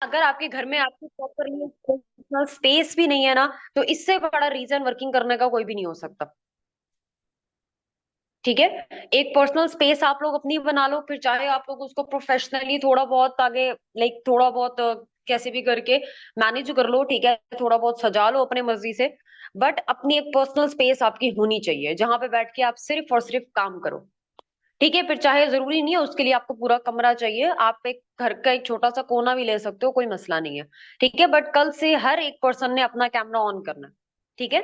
अगर आपके घर में आपकी प्रॉपर पर्सनल स्पेस भी नहीं है ना, तो इससे बड़ा रीजन वर्किंग करने का कोई भी नहीं हो सकता। ठीक है। एक पर्सनल स्पेस आप लोग अपनी बना लो, फिर चाहे आप लोग उसको प्रोफेशनली थोड़ा बहुत आगे, लाइक थोड़ा बहुत कैसे भी करके मैनेज कर लो। ठीक है, थोड़ा बहुत सजा लो अपने मर्जी से। बट अपनी एक पर्सनल स्पेस आपकी होनी चाहिए जहां पे बैठ के आप सिर्फ और सिर्फ काम करो। ठीक है, फिर चाहे जरूरी नहीं है उसके लिए आपको पूरा कमरा चाहिए, आप एक घर का एक छोटा सा कोना भी ले सकते हो, कोई मसला नहीं है। ठीक है, बट कल से हर एक पर्सन ने अपना कैमरा ऑन करना है। ठीक है।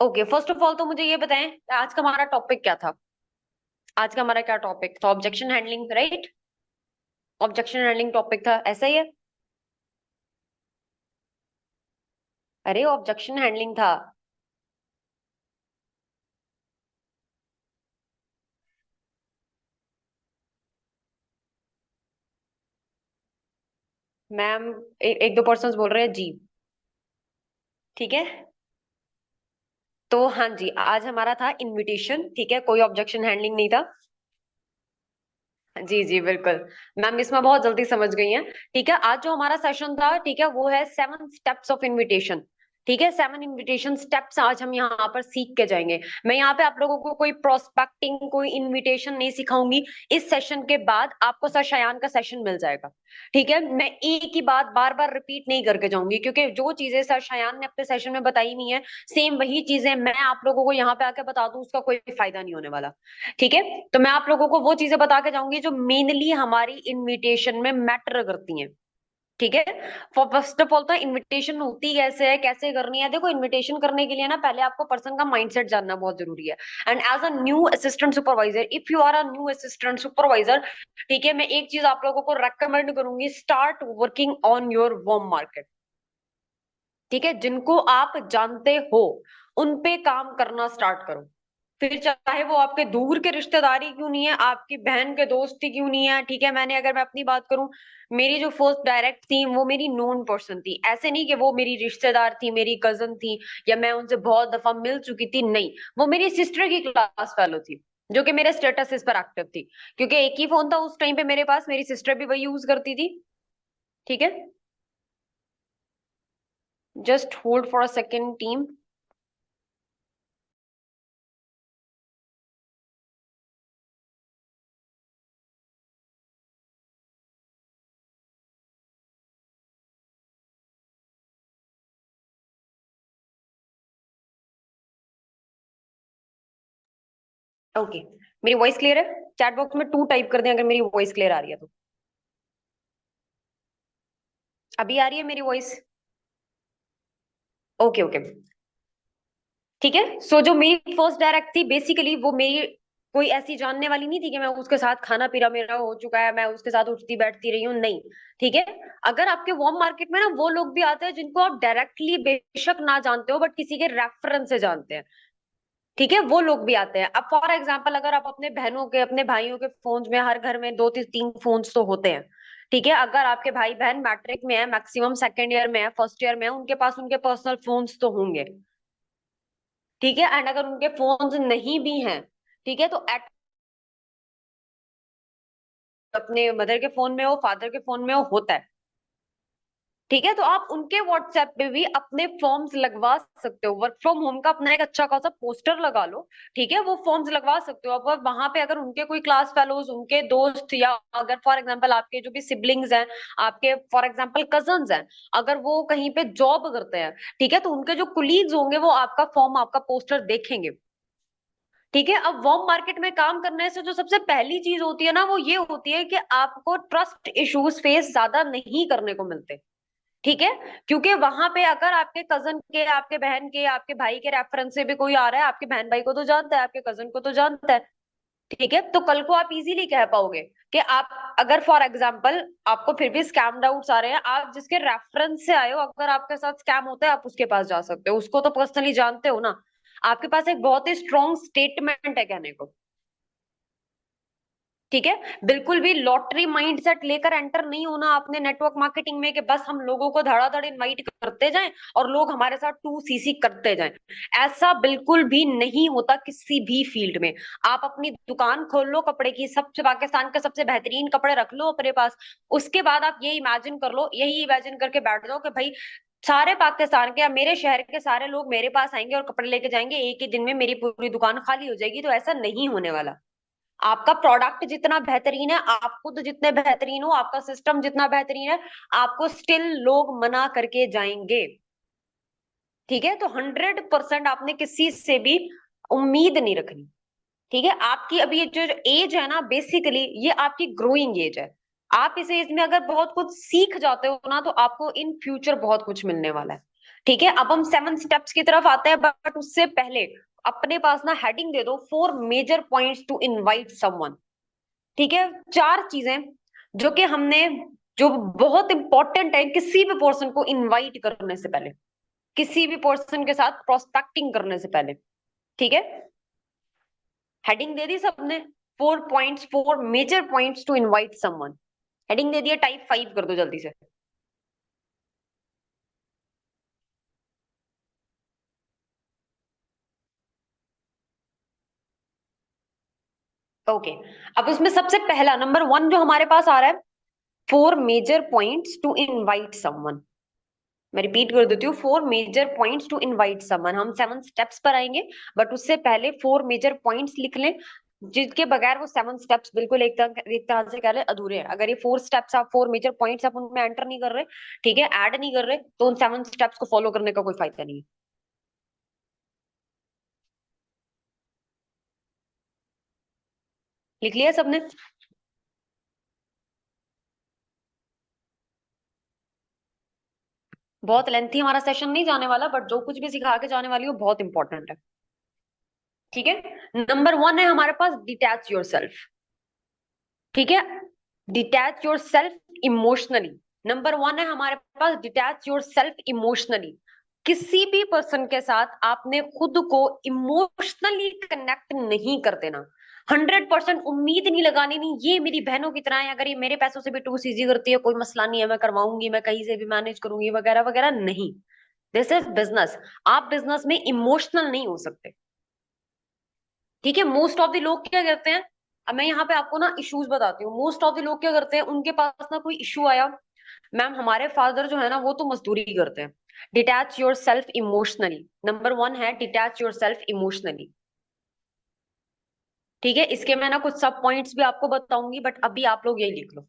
ओके, फर्स्ट ऑफ ऑल तो मुझे ये बताएं आज का हमारा टॉपिक क्या था। आज का हमारा क्या टॉपिक था? Objection handling, right? Objection handling topic था, ऐसा ही है। अरे ऑब्जेक्शन हैंडलिंग था। मैम, एक दो पर्सन बोल रहे हैं जी। ठीक है, तो हाँ जी, आज हमारा था इनविटेशन। ठीक है, कोई ऑब्जेक्शन हैंडलिंग नहीं था। जी जी बिल्कुल। मैम इसमें बहुत जल्दी समझ गई हैं। ठीक है, आज जो हमारा सेशन था, ठीक है, वो है 7 स्टेप्स ऑफ इनविटेशन। ठीक है, 7 इनविटेशन स्टेप्स आज हम यहाँ पर सीख के जाएंगे। मैं यहाँ पे आप लोगों को कोई प्रोस्पेक्टिंग, कोई इनविटेशन नहीं सिखाऊंगी। इस सेशन के बाद आपको सर शयान का सेशन मिल जाएगा। ठीक है, मैं एक ही बात बार बार रिपीट नहीं करके जाऊंगी, क्योंकि जो चीजें सर शयान ने अपने सेशन में बताई हुई है, सेम वही चीजें मैं आप लोगों को यहाँ पे आके बता दूं, उसका कोई फायदा नहीं होने वाला। ठीक है, तो मैं आप लोगों को वो चीजें बता के जाऊंगी जो मेनली हमारी इनविटेशन में मैटर करती हैं। ठीक है। फर्स्ट ऑफ ऑल तो इनविटेशन होती कैसे है, कैसे करनी है। देखो, इनविटेशन करने के लिए ना पहले आपको पर्सन का माइंडसेट जानना बहुत जरूरी है। And as a new assistant supervisor, if you are a new assistant supervisor, ठीक है, मैं एक चीज आप लोगों को रेकमेंड करूंगी, start working on your warm market. ठीक है, जिनको आप जानते हो उन पे काम करना स्टार्ट करो। फिर चाहे वो आपके दूर के रिश्तेदारी क्यों नहीं है, आपकी बहन के दोस्त ही क्यों नहीं है। ठीक है, मैंने अगर मैं अपनी बात करूं, मेरी जो फर्स्ट डायरेक्ट थी वो मेरी नोन पर्सन थी। ऐसे नहीं कि वो मेरी रिश्तेदार थी, मेरी कजन थी, या मैं उनसे बहुत दफा मिल चुकी थी, नहीं। वो मेरी सिस्टर की क्लास फेलो थी, जो कि मेरे स्टेटस इस पर एक्टिव थी। क्योंकि एक ही फोन था उस टाइम पे मेरे पास, मेरी सिस्टर भी वही यूज करती थी। ठीक है, just hold for a second team. Okay, मेरी वॉइस क्लियर है? चैट बॉक्स में टू टाइप कर दें अगर मेरी वॉइस क्लियर आ रही है तो। अभी आ रही है मेरी वॉइस? Okay okay. ठीक है, सो जो मेरी फर्स्ट डायरेक्ट थी, बेसिकली वो मेरी कोई ऐसी जानने वाली नहीं थी कि मैं उसके साथ खाना पीना मेरा हो चुका है, मैं उसके साथ उठती बैठती रही हूँ, नहीं। ठीक है, अगर आपके वार्म मार्केट में ना वो लोग भी आते हैं जिनको आप डायरेक्टली बेशक ना जानते हो, बट किसी के रेफरेंस से जानते हैं। ठीक है, वो लोग भी आते हैं। अब फॉर एग्जाम्पल, अगर आप अपने बहनों के, अपने भाइयों के फोन्स में, हर घर में दो तीन फोन्स तो होते हैं। ठीक है, अगर आपके भाई बहन मैट्रिक में है, मैक्सिमम सेकेंड ईयर में है, फर्स्ट ईयर में है, उनके पास उनके पर्सनल फोन्स तो होंगे। ठीक है, एंड अगर उनके फोन्स नहीं भी हैं, ठीक है, तो एट अपने मदर के फोन में हो, फादर के फोन में हो, होता है। ठीक है, तो आप उनके व्हाट्सएप पे भी अपने फॉर्म्स लगवा सकते हो। वर्क फ्रॉम होम का अपना एक अच्छा खासा पोस्टर लगा लो। ठीक है, वो फॉर्म्स लगवा सकते हो। अब वहां पे अगर उनके कोई क्लास फेलोज, उनके दोस्त, या अगर फॉर एग्जांपल आपके जो भी सिबलिंग्स हैं, आपके फॉर एग्जांपल कजन्स हैं, अगर वो कहीं पे जॉब करते हैं, ठीक है, तो उनके जो कुलीग्स होंगे वो आपका फॉर्म, आपका पोस्टर देखेंगे। ठीक है, अब वार्म मार्केट में काम करने से जो सबसे पहली चीज होती है ना, वो ये होती है कि आपको ट्रस्ट इश्यूज फेस ज्यादा नहीं करने को मिलते। ठीक है, क्योंकि वहां पे अगर आपके कजन के, आपके बहन के, आपके भाई के रेफरेंस से भी कोई आ रहा है, आपके बहन भाई को तो जानता है, आपके कजन को तो जानता है। ठीक है, तो कल को आप इजीली कह पाओगे कि आप, अगर फॉर एग्जाम्पल आपको फिर भी स्कैम डाउट्स आ रहे हैं, आप जिसके रेफरेंस से आए हो, अगर आपके साथ स्कैम होता है, आप उसके पास जा सकते हो, उसको तो पर्सनली जानते हो ना। आपके पास एक बहुत ही स्ट्रॉन्ग स्टेटमेंट है कहने को। ठीक है, बिल्कुल भी लॉटरी माइंडसेट लेकर एंटर नहीं होना आपने नेटवर्क मार्केटिंग में कि बस हम लोगों को धड़ाधड़ इनवाइट करते जाएं और लोग हमारे साथ टू सीसी करते जाएं। ऐसा बिल्कुल भी नहीं होता किसी भी फील्ड में। आप अपनी दुकान खोल लो कपड़े की, सबसे पाकिस्तान के सबसे बेहतरीन कपड़े रख लो अपने पास। उसके बाद आप ये इमेजिन कर लो, यही इमेजिन करके बैठ जाओ कि भाई सारे पाकिस्तान के या मेरे शहर के सारे लोग मेरे पास आएंगे और कपड़े लेके जाएंगे, एक ही दिन में मेरी पूरी दुकान खाली हो जाएगी। तो ऐसा नहीं होने वाला। आपका प्रोडक्ट जितना बेहतरीन है, आप खुद जितने बेहतरीन हो, आपका सिस्टम जितना बेहतरीन है, आपको स्टिल लोग मना करके जाएंगे। ठीक है, तो 100% आपने किसी से भी उम्मीद नहीं रखनी। ठीक है, आपकी अभी ये जो एज है ना, बेसिकली ये आपकी ग्रोइंग एज है। आप इस एज में अगर बहुत कुछ सीख जाते हो ना, तो आपको इन फ्यूचर बहुत कुछ मिलने वाला है। ठीक है, अब हम 7 स्टेप्स की तरफ आते हैं, बट उससे पहले अपने पास ना हेडिंग दे दो, 4 major points to invite someone. ठीक है, 4 चीजें जो कि हमने, जो बहुत इंपॉर्टेंट है किसी भी पर्सन को इनवाइट करने से पहले, किसी भी पर्सन के साथ प्रोस्पेक्टिंग करने से पहले। ठीक है, हेडिंग दे दी सबने, 4 points, 4 major points to invite someone. Heading दे दिया, टाइप 5 कर दो जल्दी से। ओके, अब उसमें सबसे पहला नंबर 1 जो हमारे पास आ रहा है, 4 major points to invite someone. मैं रिपीट कर देती हूँ, 4 major points to invite someone. हम 7 स्टेप्स पर आएंगे, बट उससे पहले 4 मेजर पॉइंट्स लिख लें, जिसके बगैर वो 7 स्टेप्स बिल्कुल एक तरह से कह लें अधूरे हैं। अगर ये 4 स्टेप्स, आप 4 मेजर पॉइंट्स आप उनमें एंटर नहीं कर रहे, ठीक है, ऐड नहीं कर रहे, तो उन 7 स्टेप्स को फॉलो करने का कोई फायदा नहीं है। लिख लिया सबने? बहुत लेंथी हमारा सेशन नहीं जाने वाला, बट जो कुछ भी सिखा के जाने वाली हूँ बहुत इंपॉर्टेंट है। ठीक है, नंबर 1 है हमारे पास, डिटैच योर सेल्फ। ठीक है, detach your self emotionally. Number 1 है हमारे पास, डिटैच योर सेल्फ इमोशनली। किसी भी पर्सन के साथ आपने खुद को इमोशनली कनेक्ट नहीं कर देना। 100% उम्मीद नहीं लगानी, नहीं ये मेरी बहनों की तरह है, अगर ये मेरे पैसों से भी टू सीजी करती है कोई मसला नहीं है, मैं करवाऊंगी, मैं कहीं से भी मैनेज करूंगी, वगैरह वगैरह नहीं। This is business. आप बिजनेस में इमोशनल नहीं हो सकते। ठीक है, मोस्ट ऑफ द लोग क्या करते हैं, अब मैं यहाँ पे आपको ना इश्यूज बताती हूँ। मोस्ट ऑफ द लोग क्या करते हैं, उनके पास ना कोई इशू आया, मैम हमारे फादर जो है ना वो तो मजदूरी करते हैं। Detach your self emotionally, number 1 है डिटैच योर सेल्फ इमोशनली। ठीक है, इसके मैं ना कुछ सब पॉइंट्स भी आपको बताऊंगी, बट अभी आप लोग यही लिख लो।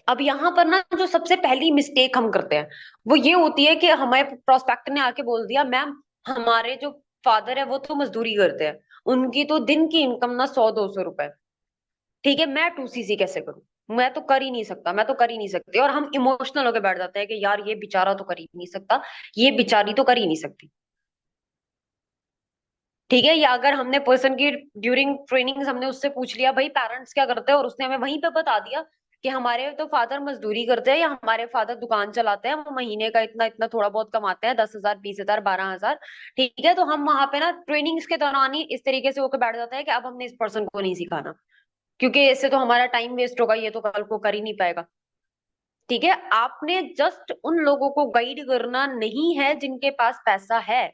अब यहाँ पर ना जो सबसे पहली मिस्टेक हम करते हैं, वो ये होती है कि हमें प्रोस्पेक्ट ने आके बोल दिया, मैम हमारे जो फादर है वो तो मजदूरी करते हैं, उनकी तो दिन की इनकम ना 100-200 रुपए। ठीक है, मैं टू सीसी कैसे करूं, मैं तो कर ही नहीं सकता, मैं तो कर ही नहीं सकती। और हम इमोशनल होकर बैठ जाते हैं कि यार ये बेचारा तो कर ही नहीं सकता, ये बेचारी तो कर ही नहीं सकती। ठीक है, या अगर हमने पर्सन की ड्यूरिंग ट्रेनिंग हमने उससे पूछ लिया भाई पेरेंट्स क्या करते हैं, और उसने हमें वहीं पे बता दिया कि हमारे तो फादर मजदूरी करते हैं या हमारे फादर दुकान चलाते हैं, वो महीने का इतना इतना थोड़ा बहुत कमाते हैं, 10,000 20,000 12,000। ठीक है, तो हम वहां पे ना ट्रेनिंग्स के दौरान ही इस तरीके से होकर बैठ जाता है कि अब हमने इस पर्सन को नहीं सिखाना, क्योंकि इससे तो हमारा टाइम वेस्ट होगा, ये तो कल को कर ही नहीं पाएगा। ठीक है, आपने जस्ट उन लोगों को गाइड करना नहीं है जिनके पास पैसा है।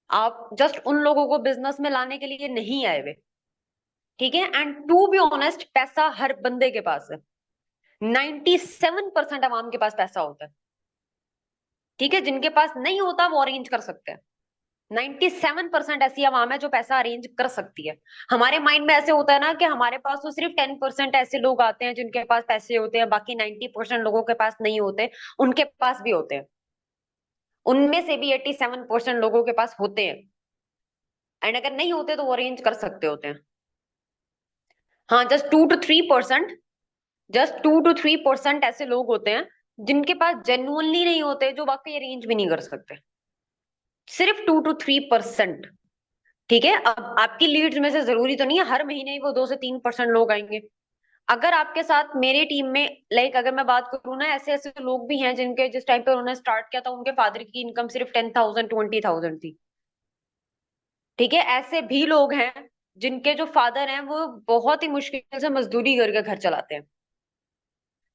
आप जस्ट उन लोगों को बिजनेस में लाने के लिए नहीं आए हुए। ठीक है, एंड टू बी ऑनेस्ट, पैसा हर बंदे के पास है। 97% अवाम के पास पैसा होता है। ठीक है, जिनके पास नहीं होता वो अरेंज कर सकते हैं। 97% ऐसी आवाम है जो पैसा अरेंज कर सकती है। हमारे माइंड में ऐसे होता है ना कि हमारे पास तो सिर्फ 10% ऐसे लोग आते हैं जिनके पास पैसे होते हैं, बाकी 90% लोगों के पास नहीं होते। उनके पास भी होते हैं, उनमें से भी 87% लोगों के पास होते हैं। एंड अगर नहीं होते तो वो अरेंज कर सकते होते हैं। हाँ, जस्ट 2 to 3% ऐसे लोग होते हैं जिनके पास जेन्युइनली नहीं होते, जो वाकई अरेंज भी नहीं कर सकते। सिर्फ 2 to 3%। ठीक है, अब आपकी लीड्स में से जरूरी तो नहीं है हर महीने ही वो 2 से 3% लोग आएंगे। अगर आपके साथ मेरे टीम में, लाइक अगर मैं बात करूँ ना, ऐसे ऐसे लोग भी हैं जिनके जिस टाइम पे उन्होंने स्टार्ट किया था उनके फादर की इनकम सिर्फ 10,000 20,000 थी। ठीक है, ऐसे भी लोग हैं जिनके जो फादर हैं वो बहुत ही मुश्किल से मजदूरी करके घर चलाते हैं,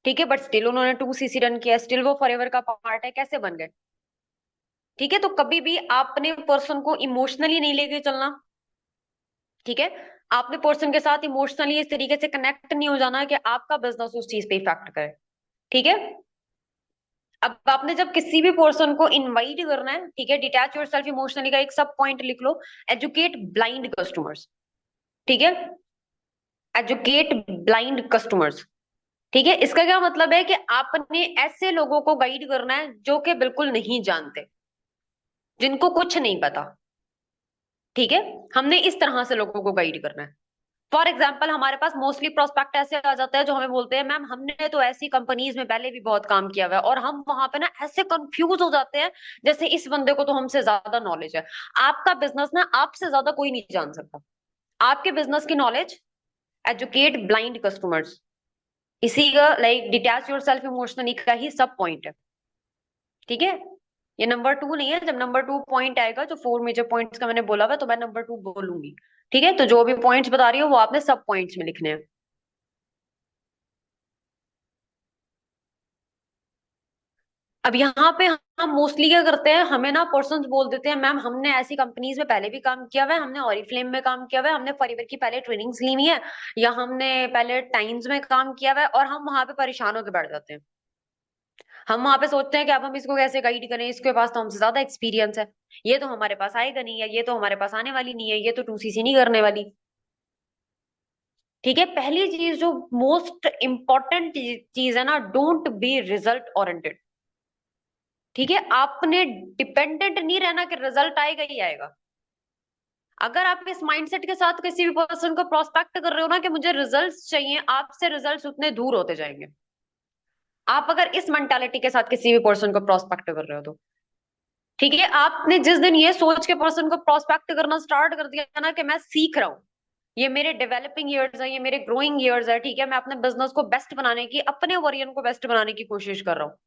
ठीक है, बट स्टिल उन्होंने 2cc रन किया, स्टिल वो फॉरएवर का पार्ट है, कैसे बन गए? ठीक है, तो कभी भी आपने पर्सन को इमोशनली नहीं लेके चलना, ठीक है, आपने पर्सन के साथ इमोशनली इस तरीके से कनेक्ट नहीं हो जाना कि आपका बिजनेस उस चीज पे इफेक्ट करे, ठीक है। अब आपने जब किसी भी पर्सन को इनवाइट करना है, ठीक है, डिटैच योरसेल्फ इमोशनली का एक सब पॉइंट लिख लो, एजुकेट ब्लाइंड कस्टमर्स, ठीक है, एजुकेट ब्लाइंड कस्टमर्स, ठीक है। इसका क्या मतलब है कि आपने ऐसे लोगों को गाइड करना है जो कि बिल्कुल नहीं जानते, जिनको कुछ नहीं पता, ठीक है, हमने इस तरह से लोगों को गाइड करना है। फॉर एग्जाम्पल हमारे पास मोस्टली प्रोस्पेक्ट ऐसे आ जाते हैं जो हमें बोलते हैं मैम हमने तो ऐसी कंपनीज में पहले भी बहुत काम किया हुआ है, और हम वहां पे ना ऐसे कंफ्यूज हो जाते हैं जैसे इस बंदे को तो हमसे ज्यादा नॉलेज है। आपका बिजनेस ना आपसे ज्यादा कोई नहीं जान सकता, आपके बिजनेस की नॉलेज, एजुकेट ब्लाइंड कस्टमर्स, इसी का like detach your self emotionally का ही सब पॉइंट है, ठीक है। ये नंबर 2 नहीं है, जब नंबर 2 पॉइंट आएगा जो 4 मेजर पॉइंट्स का मैंने बोला हुआ तो मैं नंबर 2 बोलूंगी, ठीक है। तो जो भी पॉइंट्स बता रही हो वो आपने सब पॉइंट्स में लिखने हैं। अब यहाँ पे हम मोस्टली क्या करते हैं, हमें ना पर्सन बोल देते हैं मैम हमने ऐसी कंपनीज में पहले भी काम किया हुआ है, हमने ऑरिफ्लेम में काम किया हुआ है, हमने फॉरएवर की पहले ट्रेनिंग्स ली हुई है, या हमने पहले टाइम्स में काम किया हुआ है, और हम वहां पे परेशान होकर बैठ जाते हैं। हम वहां पे सोचते हैं कि अब हम इसको कैसे गाइड करें, इसके पास तो हमसे ज्यादा एक्सपीरियंस है, ये तो हमारे पास आएगा नहीं, या ये तो हमारे पास आने वाली नहीं है, ये तो 2cc नहीं करने वाली, ठीक है। पहली चीज जो मोस्ट इंपॉर्टेंट चीज है ना, डोंट बी रिजल्ट ओरिएंटेड, ठीक है। आपने डिपेंडेंट नहीं रहना कि रिजल्ट आएगा ही आएगा। अगर आप इस माइंडसेट के साथ किसी भी पर्सन को प्रोस्पेक्ट कर रहे हो ना कि मुझे रिजल्ट्स चाहिए, आपसे रिजल्ट्स उतने दूर होते जाएंगे। आप अगर इस मेंटालिटी के साथ किसी भी पर्सन को प्रोस्पेक्ट कर रहे हो तो, ठीक है, आपने जिस दिन ये सोच के पर्सन को प्रोस्पेक्ट करना स्टार्ट कर दिया ना कि मैं सीख रहा हूँ, ये मेरे डेवलपिंग ईयर्स है, ये मेरे ग्रोइंग ईयर्स है, ठीक है, मैं अपने बिजनेस को बेस्ट बनाने की, अपने ओरियन को बेस्ट बनाने की कोशिश कर रहा हूँ,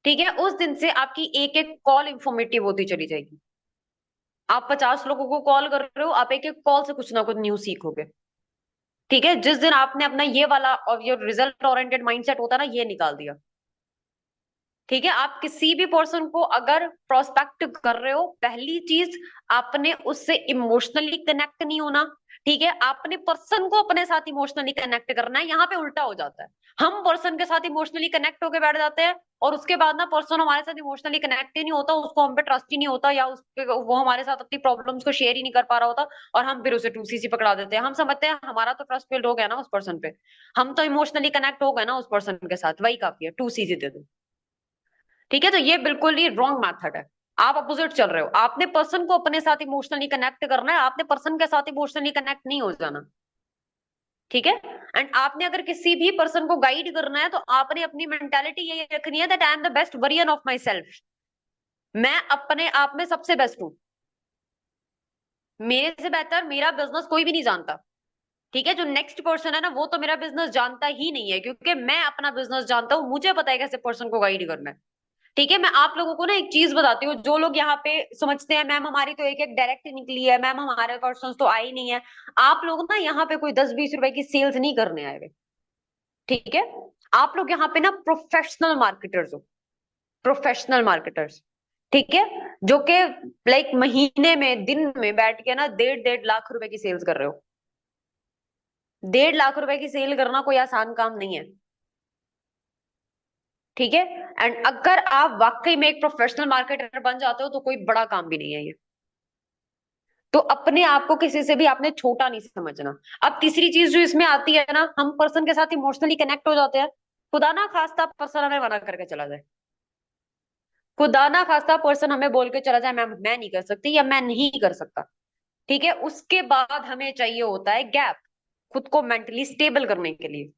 ठीक है, उस दिन से आपकी एक एक कॉल इंफॉर्मेटिव होती चली जाएगी। आप 50 लोगों को कॉल कर रहे हो, आप एक एक कॉल से कुछ ना कुछ न्यू सीखोगे, ठीक है। जिस दिन आपने अपना ये वाला और ये रिजल्ट ओरिएंटेड माइंडसेट होता है ना, ये निकाल दिया, ठीक है। आप किसी भी पर्सन को अगर प्रोस्पेक्ट कर रहे हो, पहली चीज आपने उससे इमोशनली कनेक्ट नहीं होना, ठीक है, आपने पर्सन को अपने साथ इमोशनली कनेक्ट करना है। यहाँ पे उल्टा हो जाता है, हम पर्सन के साथ इमोशनली कनेक्ट होकर बैठ जाते हैं, और उसके बाद ना पर्सन हमारे साथ इमोशनली कनेक्ट ही नहीं होता, उसको हम पे ट्रस्ट ही नहीं होता, या उसके वो हमारे साथ अपनी प्रॉब्लम्स को शेयर ही नहीं कर पा रहा होता, और हम फिर उसे 2cc पकड़ा देते हैं। हम समझते हैं हमारा तो ट्रस्ट बिल्ड हो गया ना उस पर्सन पे, हम तो इमोशनली कनेक्ट हो गए ना उस पर्सन के साथ, वही काफी है, 2cc दे दो, ठीक है। तो ये बिल्कुल ही रॉन्ग मेथड है, आप अपोजिट चल रहे हो। आपने पर्सन को अपने साथ इमोशनली कनेक्ट करना है, आपने पर्सन के साथ इमोशनली कनेक्ट नहीं हो जाना, ठीक है। एंड आपने अगर किसी भी पर्सन को गाइड करना है तो आपने अपनी मेंटालिटी यही रखनी है that I am the best version of my self, मैं अपने आप में सबसे बेस्ट हूँ, मेरे से बेहतर मेरा बिजनेस कोई भी नहीं जानता, ठीक है। जो नेक्स्ट पर्सन है ना वो तो मेरा बिजनेस जानता ही नहीं है, क्योंकि मैं अपना बिजनेस जानता हूँ, मुझे पता है कैसे पर्सन को गाइड करना है, ठीक है। मैं आप लोगों को ना एक चीज बताती हूँ, जो लोग यहाँ पे समझते हैं मैम हमारी तो एक एक डायरेक्ट निकली है, मैम हमारे पर्सन तो आए ही नहीं है, आप लोग ना यहाँ पे कोई 10-20 रुपए की सेल्स नहीं करने आए हुए, ठीक है। आप लोग यहाँ पे ना प्रोफेशनल मार्केटर्स हो, प्रोफेशनल मार्केटर्स, ठीक है, जो कि लाइक महीने में दिन में बैठ के ना 1.5-1.5 लाख रुपए की सेल्स कर रहे हो। 1.5 लाख रुपए की सेल करना कोई आसान काम नहीं है, ठीक है। एंड अगर आप वाकई में एक प्रोफेशनल मार्केटर बन जाते हो तो कोई बड़ा काम भी नहीं है ये। तो अपने आप को किसी से भी आपने छोटा नहीं समझना। अब तीसरी चीज जो इसमें आती है ना, हम पर्सन के साथ इमोशनली कनेक्ट हो जाते हैं, खुदा ना खास्ता पर्सन हमें मना करके चला जाए, खुदा ना खास्ता पर्सन हमें बोल के चला जाए मैं नहीं कर सकती या मैं नहीं कर सकता, ठीक है, उसके बाद हमें चाहिए होता है गैप, खुद को मेंटली स्टेबल करने के लिए,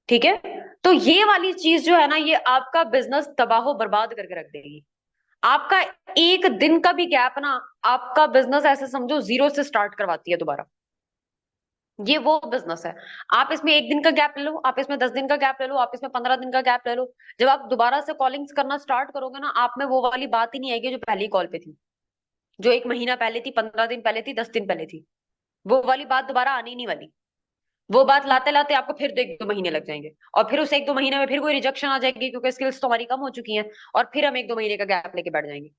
ठीक है। तो ये वाली चीज जो है ना, ये आपका बिजनेस तबाह बर्बाद करके रख देगी। आपका एक दिन का भी गैप ना आपका बिजनेस ऐसे समझो जीरो से स्टार्ट करवाती है दोबारा। ये वो बिजनेस है, आप इसमें एक दिन का गैप ले लो, आप इसमें 10 दिन का गैप ले लो, आप इसमें 15 दिन का गैप ले लो, जब आप दोबारा से कॉलिंग्स करना स्टार्ट करोगे ना, आप में वो वाली बात ही नहीं आएगी जो पहली कॉल पे थी। जो 1 महीना पहले थी, 15 दिन पहले थी, 10 दिन पहले थी, वो वाली बात दोबारा आनी नहीं वाली। वो बात लाते लाते आपको फिर 1-2 महीने लग जाएंगे, और फिर उस 1-2 महीने में फिर कोई रिजेक्शन आ जाएगी, क्योंकि स्किल्स तो हमारी कम हो चुकी हैं, और फिर हम 1-2 महीने का गैप लेके बैठ जाएंगे।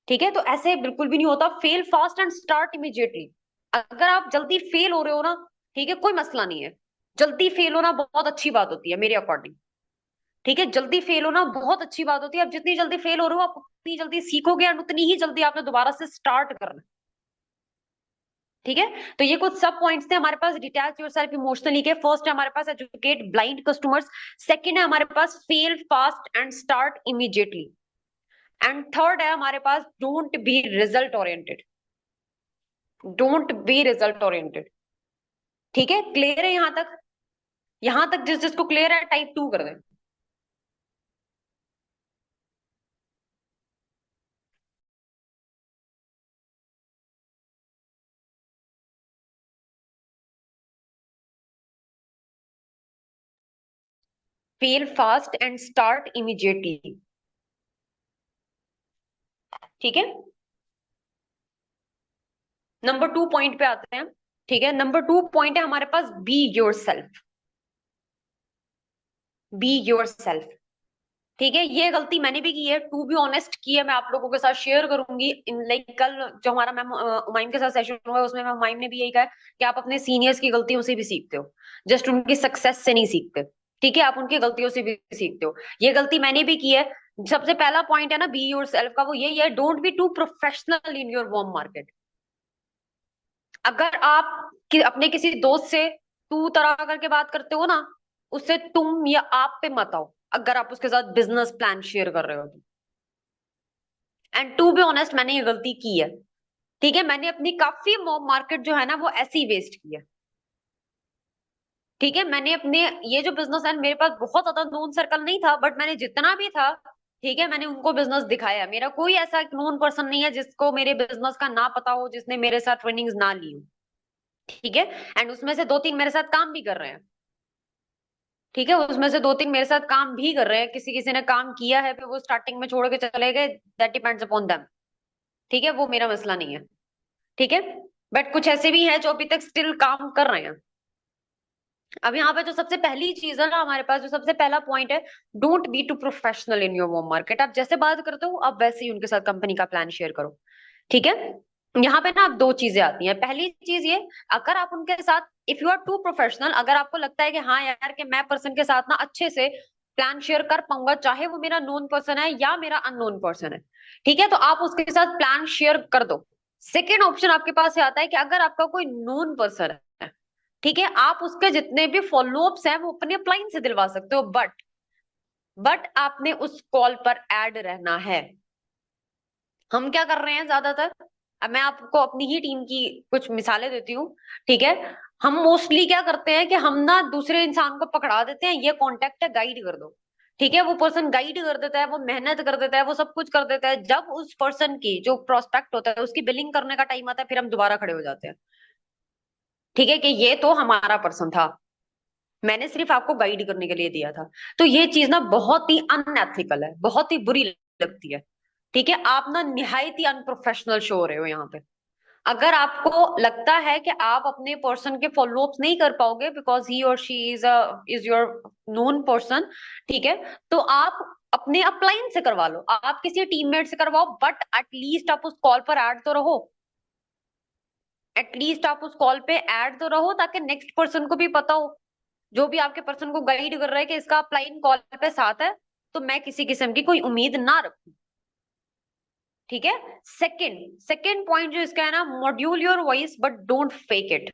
ठीक है, तो ऐसे बिल्कुल भी नहीं होता। Fail fast and start immediately. अगर आप जल्दी फेल हो रहे हो ना, ठीक है, कोई मसला नहीं है। जल्दी फेल होना बहुत अच्छी बात होती है मेरे अकॉर्डिंग। ठीक है, जल्दी फेल होना बहुत अच्छी बात होती है। आप जितनी जल्दी फेल हो रहे हो, आप उतनी जल्दी सीखोगे, और उतनी ही जल्दी आपने दोबारा से स्टार्ट करना है। ठीक है, तो ये कुछ सब पॉइंट्स थे हमारे पास। डिटैच योरसेल्फ इमोशनली के फर्स्ट है हमारे पास एजुकेट ब्लाइंड कस्टमर्स, सेकंड है हमारे पास fail fast and start immediately, and third है हमारे पास don't be result oriented. Don't be result oriented. ठीक है, क्लियर है यहां तक? यहां तक जिस जिसको क्लियर है टाइप 2 कर दें। Fail fast and start immediately. ठीक है, नंबर 2 पॉइंट पे आते हैं। ठीक है, नंबर 2 पॉइंट है हमारे पास be yourself. Be yourself. ठीक है, ये गलती मैंने भी की है, टू बी ऑनेस्ट की है। मैं आप लोगों के साथ शेयर करूंगी इन लाइक कल जो हमारा मैम उमाइम के साथ सेशन हुआ है, उसमें मैम उमाइम ने भी यही कहा है कि आप अपने सीनियर्स की गलतियों से भी सीखते हो, जस्ट उनकी सक्सेस से नहीं सीखते। ठीक है, आप उनकी गलतियों से भी सीखते हो। ये गलती मैंने भी की है। सबसे पहला पॉइंट है ना बी योर सेल्फ का, वो यही है, don't be too professional in your warm market. अगर आप अपने किसी दोस्त से तू तरह करके बात करते हो ना, उससे तुम या आप पे मत आओ, अगर आप उसके साथ बिजनेस प्लान शेयर कर रहे हो तो। एंड टू बी ऑनेस्ट मैंने ये गलती की है। ठीक है, मैंने अपनी काफी मार्केट जो है ना वो ऐसे ही वेस्ट की है। ठीक है, मैंने अपने ये जो बिजनेस है, मेरे पास बहुत ज्यादा नोन सर्कल नहीं था, बट मैंने जितना भी था, ठीक है, मैंने उनको बिजनेस दिखाया। मेरा कोई ऐसा नोन पर्सन नहीं है जिसको मेरे बिजनेस का ना पता हो, जिसने मेरे साथ ट्रेनिंग्स ना ली हो। ठीक है, एंड उसमें से 2-3 मेरे साथ काम भी कर रहे हैं। ठीक है, उसमें से 2-3 मेरे साथ काम भी कर रहे हैं। किसी किसी ने काम किया है, फिर वो स्टार्टिंग में छोड़ के चले गए, दैट डिपेंड्स अपॉन देम। ठीक है, वो मेरा मसला नहीं है। ठीक है, बट कुछ ऐसे भी हैं जो अभी तक स्टिल काम कर रहे हैं। अब यहाँ पे जो सबसे पहली चीज है ना हमारे पास, जो सबसे पहला पॉइंट है, don't be too professional in your home market. आप जैसे बात करते हो, आप वैसे ही उनके साथ कंपनी का प्लान शेयर करो। ठीक है, यहाँ पे ना अब दो चीजें आती हैं। पहली चीज ये, अगर आप उनके साथ if you are too professional, अगर आपको लगता है कि हाँ यार कि मैं पर्सन के साथ ना अच्छे से प्लान शेयर कर पाऊंगा, चाहे वो मेरा नोन पर्सन है या मेरा अननोन पर्सन है, ठीक है, तो आप उसके साथ प्लान शेयर कर दो। सेकेंड ऑप्शन आपके पास ये आता है कि अगर आपका कोई नोन पर्सन है, ठीक है, आप उसके जितने भी फॉलोअप्स हैं वो अपने अपलाइन से दिलवा सकते हो, बट आपने उस कॉल पर ऐड रहना है। हम क्या कर रहे हैं ज्यादातर, अब मैं आपको अपनी ही टीम की कुछ मिसालें देती हूँ। ठीक है, हम मोस्टली क्या करते हैं कि हम ना दूसरे इंसान को पकड़ा देते हैं, ये कॉन्टेक्ट है गाइड कर दो। ठीक है, वो पर्सन गाइड कर देता है, वो मेहनत कर देता है, वो सब कुछ कर देता है। जब उस पर्सन की जो प्रोस्पेक्ट होता है उसकी बिलिंग करने का टाइम आता है, फिर हम दोबारा खड़े हो जाते हैं। ठीक है, कि ये तो हमारा पर्सन था, मैंने सिर्फ आपको गाइड करने के लिए दिया था। तो ये चीज ना बहुत ही अनएथिकल है, बहुत ही बुरी लगती है। ठीक है, आप ना निहायत ही अनप्रोफेशनल शो हो रहे हो यहाँ पे। अगर आपको लगता है कि आप अपने पर्सन के फॉलोअप्स नहीं कर पाओगे बिकॉज ही और she is your known person, ठीक है, तो आप अपने अपलाइन से करवा लो, आप किसी टीममेट से करवाओ, बट एटलीस्ट आप उस कॉल पर ऐड तो रहो। एटलीस्ट आप उस कॉल पे ऐड तो रहो, ताकि नेक्स्ट पर्सन को भी पता हो, जो भी आपके पर्सन को गाइड कर रहा है, कि इसका अपलाइन कॉल पे साथ है, तो मैं किसी किस्म की कोई उम्मीद ना रखूं। ठीक है, सेकंड सेकंड पॉइंट जो इसका है ना, module your voice but don't fake it.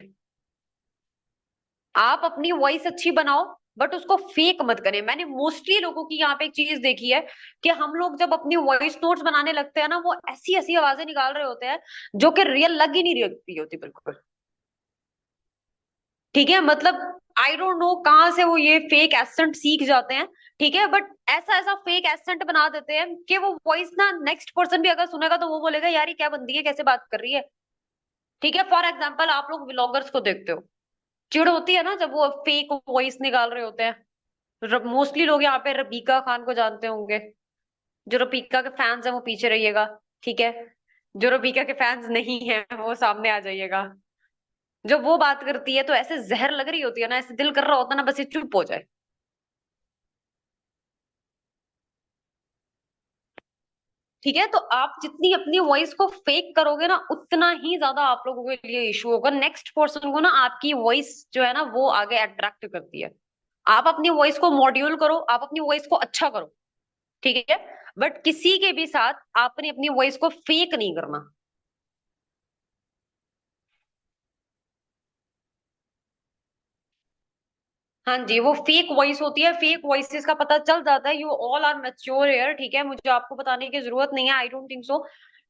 आप अपनी वॉइस अच्छी बनाओ, बट उसको फेक मत करें। मैंने मोस्टली लोगों की यहाँ पे एक चीज देखी है कि हम लोग जब अपनी वॉइस नोट्स बनाने लगते हैं ना, वो ऐसी ऐसी आवाजें निकाल रहे होते हैं जो कि रियल लग ही नहीं रही होती बिल्कुल। ठीक है, मतलब आई डोंट नो कहाँ से वो ये फेक एसेंट सीख जाते हैं। ठीक है, बट ऐसा ऐसा फेक एसेंट बना देते हैं कि वो वॉइस ना नेक्स्ट पर्सन भी अगर सुनेगा तो वो बोलेगा यार ये क्या बंदी है, कैसे बात कर रही है। ठीक है, फॉर एग्जाम्पल आप लोग व्लॉगर्स को देखते हो, चिढ़ होती है ना जब वो फेक वॉइस निकाल रहे होते हैं। मोस्टली लोग यहाँ पे रबीका खान को जानते होंगे। जो रुपिका के फैंस हैं वो पीछे रहिएगा, ठीक है। जो रुपिका के फैंस नहीं है वो सामने आ जाइएगा। जब वो बात करती है तो ऐसे जहर लग रही होती है ना, ऐसे दिल कर रहा होता है ना बस ये चुप हो जाए। ठीक है, तो आप जितनी अपनी वॉइस को फेक करोगे ना, उतना ही ज्यादा आप लोगों के लिए इशू होगा। नेक्स्ट पर्सन को ना आपकी वॉइस जो है ना वो आगे अट्रैक्ट करती है। आप अपनी वॉइस को मॉड्यूल करो, आप अपनी वॉइस को अच्छा करो, ठीक है। बट किसी के भी साथ आपने अपनी वॉइस को फेक नहीं करना। हाँ जी, वो फेक वॉइस होती है, फेक वॉइसेस का पता चल जाता है। You all are mature here, ठीक है, मुझे आपको बताने की जरूरत नहीं है। आई डोंट थिंक सो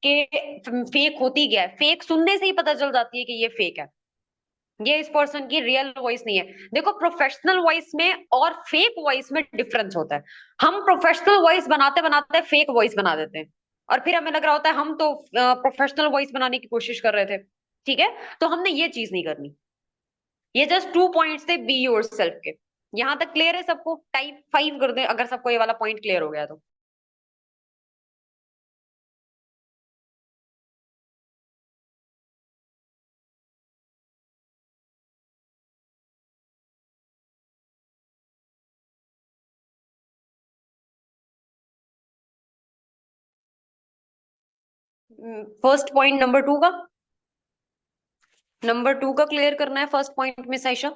कि फेक होती क्या है। फेक सुनने से ही पता चल जाती है कि ये फेक है, ये इस पर्सन की रियल वॉइस नहीं है। देखो, प्रोफेशनल वॉइस में और फेक वॉइस में डिफरेंस होता है। हम प्रोफेशनल वॉइस बनाते बनाते फेक वॉइस बना देते हैं, और फिर हमें लग रहा होता है हम तो प्रोफेशनल वॉइस बनाने की कोशिश कर रहे थे, ठीक है। तो हमने ये चीज नहीं करनी। ये जस्ट 2 पॉइंट्स थे बी योर सेल्फ के। यहां तक क्लियर है सबको? टाइप 5 कर दे अगर सबको ये वाला पॉइंट क्लियर हो गया तो। फर्स्ट पॉइंट नंबर 2 का क्लियर करना है फर्स्ट पॉइंट में साइशा।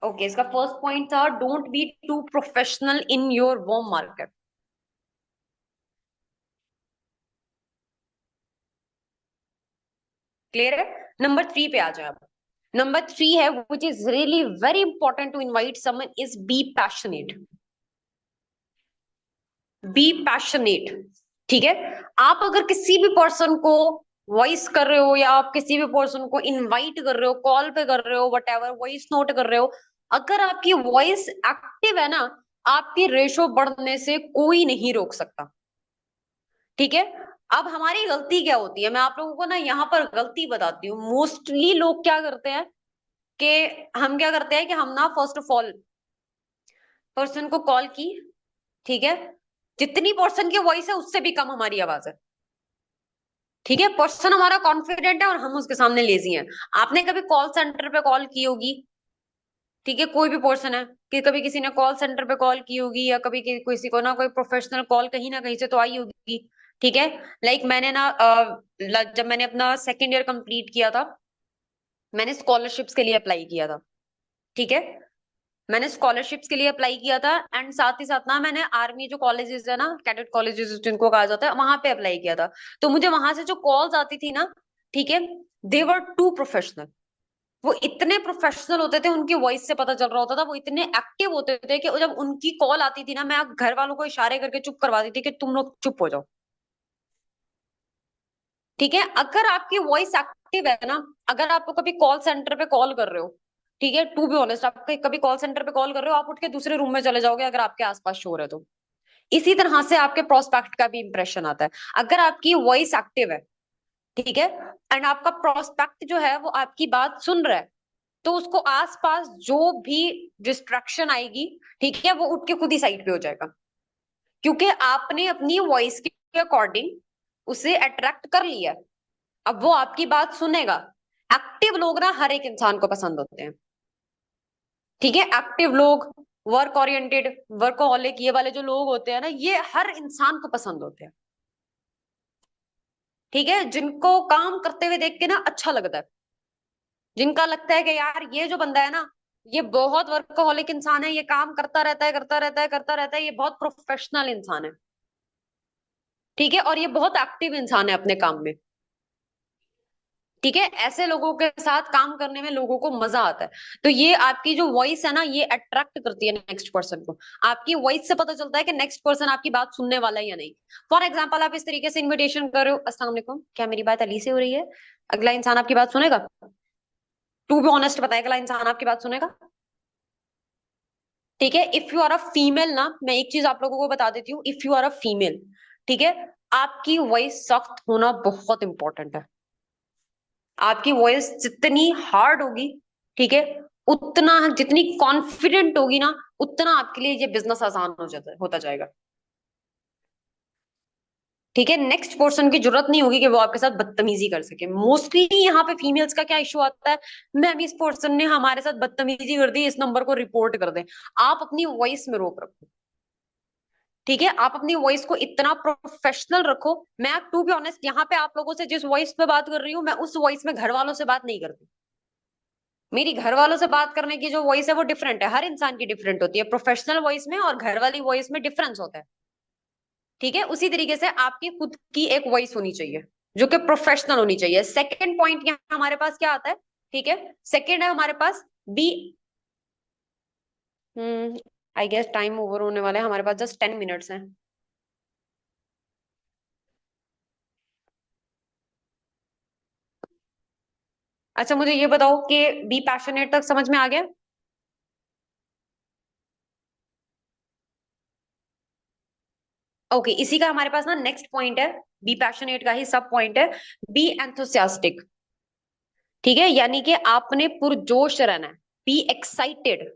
ओके, इसका फर्स्ट पॉइंट था don't be too professional in your warm market. Clear है? नंबर 3 पे आ जाए अब। नंबर 3 है which is really very important to invite someone is be passionate. Be passionate, ठीक है। आप अगर किसी भी पर्सन को वॉइस कर रहे हो, या आप किसी भी पर्सन को इनवाइट कर रहे हो, कॉल पे कर रहे हो, वट एवर वॉइस नोट कर रहे हो, अगर आपकी वॉइस एक्टिव है ना, आपकी रेशो बढ़ने से कोई नहीं रोक सकता, ठीक है। अब हमारी गलती क्या होती है, मैं आप लोगों को ना यहाँ पर गलती बताती हूँ। मोस्टली लोग क्या करते हैं कि हम क्या करते हैं कि हम ना फर्स्ट ऑफ ऑल पर्सन को कॉल की, ठीक है, जितनी पर्सन की वॉइस है उससे भी कम हमारी आवाज है, ठीक है। पर्सन हमारा कॉन्फिडेंट है और हम उसके सामने लेजी हैं। आपने कभी कॉल सेंटर पे कॉल की होगी, ठीक है, कोई भी पर्सन है कि कभी किसी ने कॉल सेंटर पे कॉल की होगी, या कभी किसी को ना कोई प्रोफेशनल कॉल कहीं ना कहीं से तो आई होगी, ठीक है। लाइक मैंने ना जब मैंने अपना सेकेंड ईयर कंप्लीट किया था, मैंने स्कॉलरशिप्स के लिए अप्लाई किया था, ठीक है। मैंने स्कॉलरशिप्स के लिए अप्लाई किया था, एंड साथ ही साथ ना मैंने आर्मी जो कॉलेजेस है ना, कैडेट कॉलेजेस जिनको कहा जाता है, वहां पे अप्लाई किया था। तो मुझे वहां से जो कॉल्स आती थी ना, ठीक है, दे वर टू प्रोफेशनल। वो इतने प्रोफेशनल होते थे, उनकी वॉइस से पता चल रहा होता था, वो इतने एक्टिव होते थे कि जब उनकी कॉल आती थी ना, मैं घर वालों को इशारे करके चुप करवाती थी कि तुम लोग चुप हो जाओ, ठीक है। अगर आपकी वॉइस एक्टिव है ना, अगर आपको कभी कॉल सेंटर पे कॉल कर रहे हो, ठीक है, टू बी ऑनेस्ट, आप कभी कॉल सेंटर पे कॉल कर रहे हो, आप उठ के दूसरे रूम में चले जाओगे अगर आपके आसपास शोर है तो। इसी तरह से आपके प्रोस्पेक्ट का भी इंप्रेशन आता है। अगर आपकी वॉइस एक्टिव है, ठीक है, एंड आपका प्रोस्पेक्ट जो है वो आपकी बात सुन रहा है, तो उसको आसपास जो भी डिस्ट्रैक्शन आएगी, ठीक है, वो उठ के खुद ही साइड पे हो जाएगा, क्योंकि आपने अपनी वॉइस के अकॉर्डिंग उसे अट्रैक्ट कर लिया है। अब वो आपकी बात सुनेगा। एक्टिव लोग ना हर एक इंसान को पसंद होते हैं, ठीक है। एक्टिव लोग, वर्क ओरिएंटेड, वर्कोहॉलिक, ये वाले जो लोग होते हैं ना, ये हर इंसान को पसंद होते हैं, ठीक है। जिनको काम करते हुए देख के ना अच्छा लगता है, जिनका लगता है कि यार ये जो बंदा है ना, ये बहुत वर्कोहॉलिक इंसान है, ये काम करता रहता है, करता रहता है, करता रहता है, ये बहुत प्रोफेशनल इंसान है, ठीक है, और ये बहुत एक्टिव इंसान है अपने काम में, ठीक है। ऐसे लोगों के साथ काम करने में लोगों को मजा आता है। तो ये आपकी जो वॉइस है ना, ये अट्रैक्ट करती है नेक्स्ट पर्सन को। आपकी वॉइस से पता चलता है कि नेक्स्ट पर्सन आपकी बात सुनने वाला है या नहीं। फॉर एग्जाम्पल, आप इस तरीके से इन्विटेशन कर रहे हो, अस्सलाम वालेकुम, क्या मेरी बात अली से हो रही है? अगला इंसान आपकी बात सुनेगा? टू बी ऑनेस्ट बताए, अगला इंसान आपकी बात सुनेगा? ठीक है। If you are a female ना, मैं एक चीज आप लोगों को बता देती हूँ, if you are a female, ठीक है, आपकी वॉइस सख्त होना बहुत इंपॉर्टेंट है। आपकी वॉइस जितनी हार्ड होगी, ठीक है, उतना जितनी कॉन्फिडेंट होगी ना, उतना आपके लिए ये बिजनेस आसान हो जाता होता जाएगा। ठीक है, नेक्स्ट पर्सन की जरूरत नहीं होगी कि वो आपके साथ बदतमीजी कर सके। मोस्टली यहाँ पे फीमेल्स का क्या इशू आता है, मैम इस पर्सन ने हमारे साथ बदतमीजी कर दी, इस नंबर को रिपोर्ट कर दें। आप अपनी वॉइस में रोक रखो। ठीक है, आप अपनी वॉइस को इतना प्रोफेशनल रखो। मैं टू बी ऑनेस्ट यहाँ पे आप लोगों से जिस वॉइस पे बात कर रही हूँ, मैं उस वॉइस में घर वालों से बात नहीं करती। मेरी घर वालों से बात करने की जो वॉइस है वो डिफरेंट है, हर इंसान की डिफरेंट होती है। प्रोफेशनल वॉइस में और घर वाली वॉइस में डिफरेंस होता है। ठीक है, उसी तरीके से आपकी खुद की एक वॉइस होनी चाहिए जो कि प्रोफेशनल होनी चाहिए। सेकंड पॉइंट यहाँ हमारे पास क्या आता है, ठीक है, सेकंड है हमारे पास be. I guess time over होने वाला है, हमारे पास जस्ट 10 मिनट्स हैं। अच्छा मुझे ये बताओ कि बी पैशनेट तक समझ में आ गया। ओके, इसी का हमारे पास ना नेक्स्ट पॉइंट है, बी पैशनेट का ही सब पॉइंट है, बी एंथुसियास्टिक। ठीक है, यानी कि आपने पुरजोश रहना है, बी एक्साइटेड।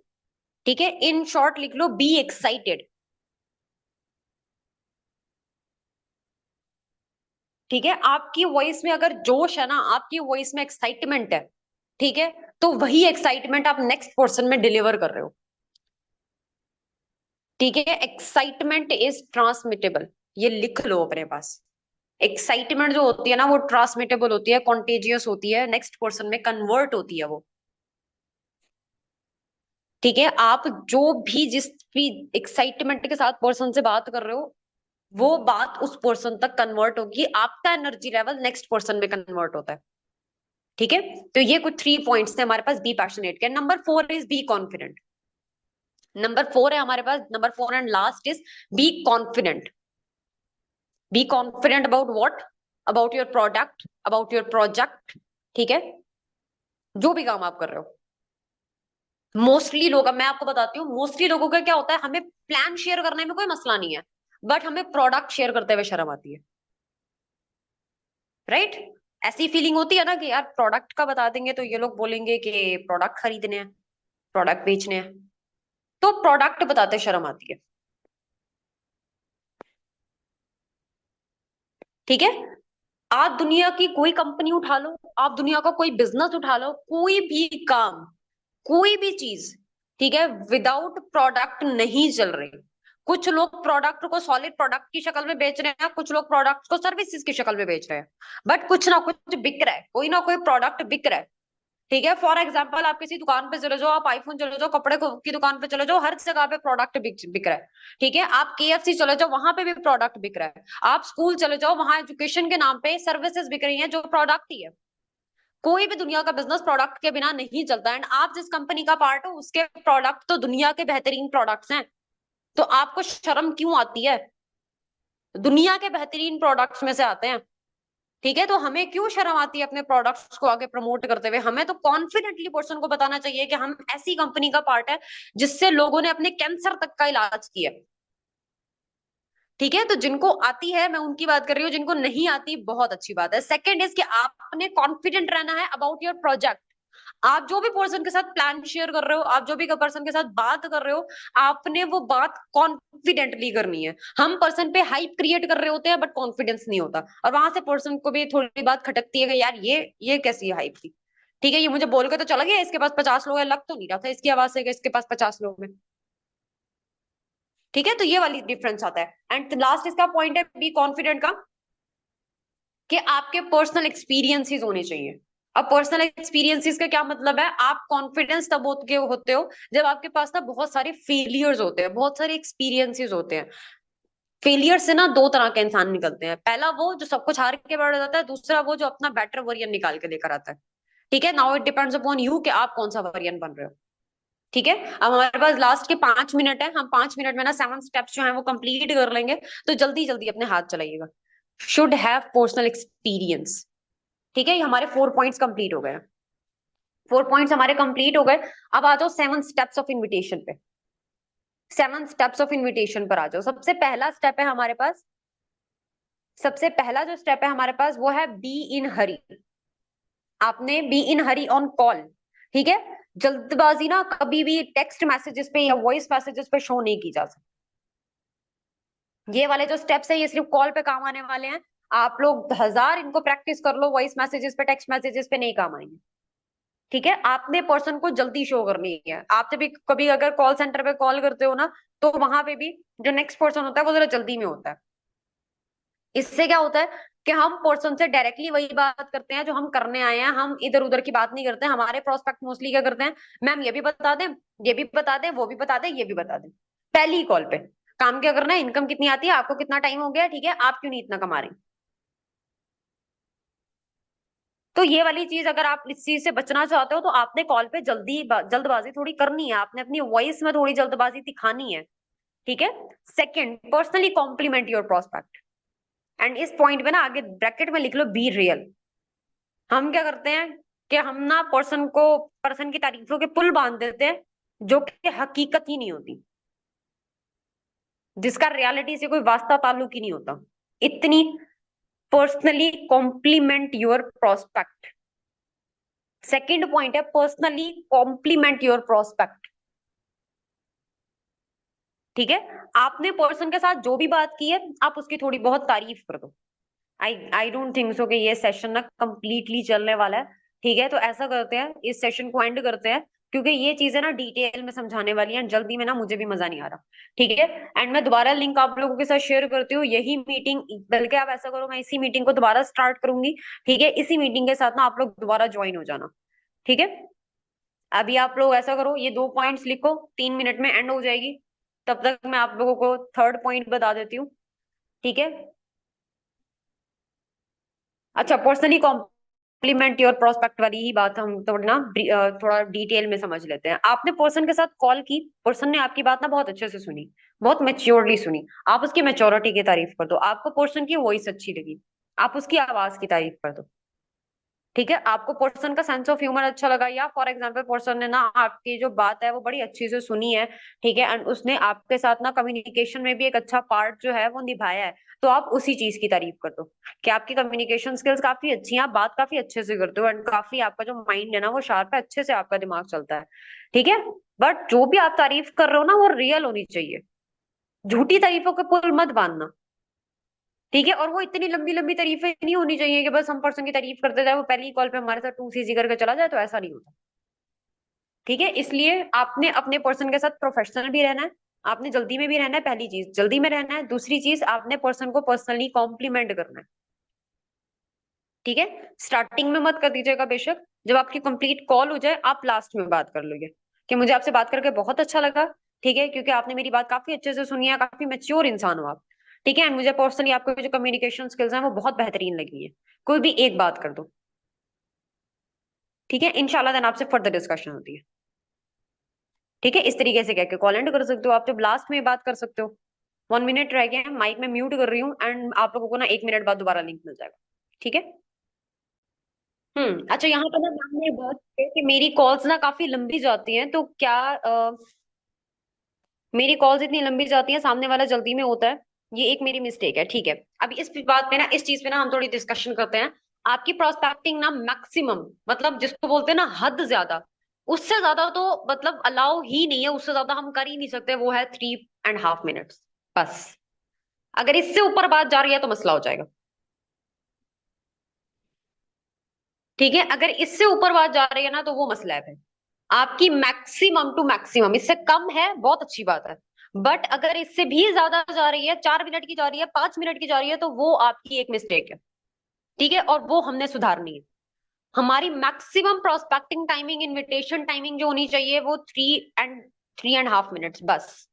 ठीक है, इन शॉर्ट लिख लो, बी एक्साइटेड। ठीक है, आपकी वॉइस में अगर जोश है ना, आपकी वॉइस में एक्साइटमेंट है, ठीक है, तो वही एक्साइटमेंट आप नेक्स्ट पर्सन में डिलीवर कर रहे हो। ठीक है, एक्साइटमेंट इज ट्रांसमिटेबल, ये लिख लो अपने पास। एक्साइटमेंट जो होती है ना वो ट्रांसमिटेबल होती है, कॉन्टेजियस होती है, नेक्स्ट पर्सन में कन्वर्ट होती है वो। ठीक है, आप जो भी जिस भी एक्साइटमेंट के साथ पर्सन से बात कर रहे हो, वो बात उस पर्सन तक कन्वर्ट होगी, आपका एनर्जी लेवल नेक्स्ट पर्सन में कन्वर्ट होता है। ठीक है, तो ये कुछ 3 पॉइंट्स थे हमारे पास बी पैशनेट के। Number 4 is be confident. Number 4 है हमारे पास, number 4 and last is be confident. Be confident about what, about your product, about your project. ठीक है, जो भी काम आप कर रहे हो। मोस्टली लोग, अब मैं आपको बताती हूँ, मोस्टली लोगों का क्या होता है, हमें प्लान शेयर करने में कोई मसला नहीं है, बट हमें प्रोडक्ट शेयर करते हुए शर्म आती है। राइट, ऐसी फीलिंग होती है ना कि यार प्रोडक्ट का बता देंगे तो ये लोग बोलेंगे कि प्रोडक्ट खरीदने हैं, प्रोडक्ट बेचने हैं, तो प्रोडक्ट बताते शर्म आती है। ठीक है, आप दुनिया की कोई कंपनी उठा लो, आप दुनिया का कोई बिजनेस उठा लो, कोई भी काम, कोई भी चीज, ठीक है, विदाउट प्रोडक्ट नहीं चल रही। कुछ लोग प्रोडक्ट को सॉलिड प्रोडक्ट की शक्ल में बेच रहे हैं, कुछ लोग प्रोडक्ट को सर्विसेज की शक्ल में बेच रहे हैं, बट कुछ ना कुछ बिक रहा है, कोई ना कोई प्रोडक्ट बिक रहा है। ठीक है, फॉर एग्जाम्पल आप किसी दुकान पे चले जाओ, आप आईफोन चले जाओ, कपड़े की दुकान पे चले जाओ, हर जगह पे प्रोडक्ट बिक रहा है। ठीक है, आप केएफसी चले जाओ, वहां पे भी प्रोडक्ट बिक रहा है। आप स्कूल चले जाओ, वहां एजुकेशन के नाम पे सर्विसेज बिक रही हैं जो प्रोडक्ट ही है। कोई भी दुनिया का बिजनेस प्रोडक्ट के बिना नहीं चलता, एंड आप जिस कंपनी का पार्ट हो उसके प्रोडक्ट तो दुनिया के बेहतरीन प्रोडक्ट्स हैं। तो आपको शर्म क्यों आती है, दुनिया के बेहतरीन प्रोडक्ट्स में से आते हैं। ठीक है, तो हमें क्यों शर्म आती है अपने प्रोडक्ट्स को आगे प्रमोट करते हुए, हमें तो कॉन्फिडेंटली पर्सन को बताना चाहिए कि हम ऐसी कंपनी का पार्ट है जिससे लोगों ने अपने कैंसर तक का इलाज किया। ठीक है, तो जिनको आती है मैं उनकी बात कर रही हूँ, जिनको नहीं आती बहुत अच्छी बात है। सेकंड इज कि आपने कॉन्फिडेंट रहना है अबाउट योर प्रोजेक्ट। आप जो भी पर्सन के साथ प्लान शेयर कर रहे हो, आप जो भी पर्सन के साथ बात कर रहे हो, आपने वो बात कॉन्फिडेंटली करनी है। हम पर्सन पे हाइप क्रिएट कर रहे होते हैं बट कॉन्फिडेंस नहीं होता, और वहां से पर्सन को भी थोड़ी बात खटकती है कि यार ये कैसी हाइप थी। ठीक है, ये मुझे बोल के तो चला गया, इसके पास 50 लोग हैं, लग तो नहीं रहा था इसकी आवाज से कि इसके पास 50 लोग हैं। ठीक है, तो ये वाली डिफरेंस आता है। एंड लास्ट इसका पॉइंट है बी कॉन्फिडेंट का, कि आपके पर्सनल एक्सपीरियंसेस होने चाहिए। अब पर्सनल एक्सपीरियंसेस का क्या मतलब है, आप कॉन्फिडेंस तब होते हो जब आपके पास ना बहुत सारे फेलियर्स होते हैं, बहुत सारे एक्सपीरियंसेस होते हैं। फेलियर से ना दो तरह के इंसान निकलते हैं, पहला वो जो सब कुछ हार के बैठ जाता है, दूसरा वो जो अपना बेटर वर्जन निकाल के लेकर आता है। ठीक है, now it depends upon you कि आप कौन सा वर्जन बन रहे हो। ठीक है, अब हमारे पास लास्ट के 5 मिनट है, हम 5 मिनट में ना 7 स्टेप्स जो है वो कंप्लीट कर लेंगे, तो जल्दी जल्दी अपने हाथ चलाइएगा। Should have personal experience. ठीक है, ये हमारे 4 पॉइंट्स कंप्लीट हो गए। 4 पॉइंट्स हमारे कंप्लीट हो गए। अब आ जाओ 7 स्टेप्स ऑफ इनविटेशन पे। 7 स्टेप्स ऑफ इनविटेशन पर आ जाओ। सबसे पहला स्टेप है हमारे पास, सबसे पहला जो स्टेप है हमारे पास वो है बी इन हरी। आपने be in Hari on call. ठीक है, जल्दबाजी ना कभी भी टेक्स्ट मैसेजेस पे या वॉइस मैसेजेस पे शो नहीं की जा सकती। ये वाले जो स्टेप्स है ये सिर्फ कॉल पे काम आने वाले हैं। आप लोग हजार इनको प्रैक्टिस कर लो, वॉइस मैसेजेस पे टेक्स्ट मैसेजेस पे नहीं काम आएंगे। ठीक है, आपने पर्सन को जल्दी शो करनी है। आप जब भी कभी अगर कॉल सेंटर पे कॉल करते हो ना, तो वहां पे भी जो नेक्स्ट पर्सन होता है वो जरा जल्दी में होता है। इससे क्या होता है कि हम पर्सन से डायरेक्टली वही बात करते हैं जो हम करने आए हैं, हम इधर उधर की बात नहीं करते हैं। हमारे प्रोस्पेक्ट मोस्टली क्या करते हैं, मैम ये भी बता दें, ये भी बता दें, वो भी बता दें, ये भी बता दें। पहली कॉल पे काम क्या करना है, इनकम कितनी आती है, आपको कितना टाइम हो गया, ठीक है, आप क्यों नहीं इतना कमा रहे। तो ये वाली चीज अगर आप इस चीज से बचना चाहते हो तो आपने कॉल पे जल्दबाजी थोड़ी करनी है, आपने अपनी वॉइस में थोड़ी जल्दबाजी दिखानी है। ठीक है। Second, personally compliment your prospect. And इस पॉइंट पे ना आगे ब्रैकेट में लिख लो, बी रियल। हम क्या करते हैं कि हम ना पर्सन की तारीफों के पुल बांध देते हैं, जो कि हकीकत ही नहीं होती, जिसका रियलिटी से कोई वास्ता ताल्लुक ही नहीं होता। इतनी personally compliment your prospect. Second point है पर्सनली कॉम्प्लीमेंट योर प्रोस्पेक्ट। ठीक है, आपने पर्सन के साथ जो भी बात की है आप उसकी थोड़ी बहुत तारीफ कर दो। आई डोंट थिंक सो कि ये सेशन ना कंप्लीटली चलने वाला है। ठीक है, तो ऐसा करते हैं, इस सेशन को एंड करते हैं, क्योंकि ये चीजें ना डिटेल में समझाने वाली हैं, जल्दी में ना मुझे भी मजा नहीं आ रहा। ठीक है, एंड मैं दोबारा लिंक आप लोगों के साथ शेयर करती हूँ, यही मीटिंग, बल्कि आप ऐसा करो, मैं इसी मीटिंग को दोबारा स्टार्ट करूंगी। ठीक है, इसी मीटिंग के साथ ना आप लोग दोबारा ज्वाइन हो जाना। ठीक है, अभी आप लोग ऐसा करो, ये 2 पॉइंट्स लिखो, 3 मिनट में एंड हो जाएगी। तब तक मैं आप लोगों को थर्ड पॉइंट बता देती हूँ। ठीक है, अच्छा, पर्सनली कॉम्प्लीमेंट योर प्रोस्पेक्ट वाली ही बात हम थोड़ी ना थोड़ा डिटेल में समझ लेते हैं। आपने पर्सन के साथ कॉल की, पर्सन ने आपकी बात ना बहुत अच्छे से सुनी, बहुत मेच्योरली सुनी, आप उसकी मेच्योरिटी की तारीफ कर दो। आपको पर्सन की वॉइस अच्छी लगी, आप उसकी आवाज की तारीफ कर दो। ठीक है, आपको पर्सन का सेंस ऑफ ह्यूमर अच्छा लगा, या फॉर एग्जांपल पर्सन ने ना आपकी जो बात है वो बड़ी अच्छी से सुनी है। ठीक है, एंड उसने आपके साथ ना कम्युनिकेशन में भी एक अच्छा पार्ट जो है वो निभाया है, तो आप उसी चीज की तारीफ कर दो कि आपकी कम्युनिकेशन स्किल्स काफी अच्छी हैं, आप बात काफी अच्छे से करते हो, एंड काफी आपका जो माइंड है ना वो शार्प है, अच्छे से आपका दिमाग चलता है। ठीक है, बट जो भी आप तारीफ कर रहे हो ना वो रियल होनी चाहिए, झूठी तारीफों के पुल मत बांधना। ठीक है, और वो इतनी लंबी लंबी तारीफें नहीं होनी चाहिए कि बस हम पर्सन की तारीफ करते जाए, वो पहली कॉल पे हमारे साथ टू सीसी करके चला जाए, तो ऐसा नहीं होता। ठीक है, इसलिए आपने अपने पर्सन के साथ प्रोफेशनल भी रहना है, आपने जल्दी में भी रहना है, पहली चीज जल्दी में रहना है, दूसरी चीज आपने पर्सन को पर्सनली कॉम्प्लीमेंट करना है। ठीक है, स्टार्टिंग में मत कर दीजिएगा बेशक, जब आपकी कंप्लीट कॉल हो जाए आप लास्ट में बात कर लोगे कि मुझे आपसे बात करके बहुत अच्छा लगा। ठीक है, क्योंकि आपने मेरी बात काफी अच्छे से सुनी है, काफी मेच्योर इंसान हो आप। ठीक है, एंड मुझे पर्सनली आपको जो कम्युनिकेशन स्किल्स हैं वो बहुत बेहतरीन लगी है। कोई भी एक बात कर दो। ठीक है, इंशाल्लाह देन आपसे फर्दर डिस्कशन होती है। ठीक है, इस तरीके से कह के कॉल एंड कर सकते हो आप, जब लास्ट में बात कर सकते हो। 1 मिनट रह गया है, माइक में म्यूट कर रही हूँ, एंड आप लोगों को ना 1 मिनट बाद दोबारा लिंक मिल जाएगा। ठीक है। अच्छा, यहाँ पर ना मैम ने बात की कि मेरी कॉल्स ना काफी लंबी जाती हैं, तो क्या मेरी कॉल्स इतनी लंबी जाती हैं, सामने वाला जल्दी में होता है, ये एक मेरी मिस्टेक है। ठीक है, अभी इस बात पे ना, इस चीज पे ना हम थोड़ी डिस्कशन करते हैं। आपकी प्रोस्पेक्टिंग ना मैक्सिमम, मतलब जिसको बोलते हैं ना हद ज्यादा, उससे ज्यादा तो मतलब अलाउ ही नहीं है, उससे ज्यादा हम कर ही नहीं सकते, वो है 3.5 मिनट्स बस। अगर इससे ऊपर बात जा रही है तो मसला हो जाएगा। ठीक है, अगर इससे ऊपर बात जा रही है ना तो वो मसला है फिर। आपकी मैक्सिमम टू मैक्सिमम, इससे कम है बहुत अच्छी बात है, बट अगर इससे भी ज्यादा जा रही है, 4 मिनट की जा रही है, 5 मिनट की जा रही है, तो वो आपकी एक मिस्टेक है। ठीक है, और वो हमने सुधारनी है। हमारी maximum prospecting timing, invitation timing जो होनी चाहिए वो 3.5 मिनट्स बस।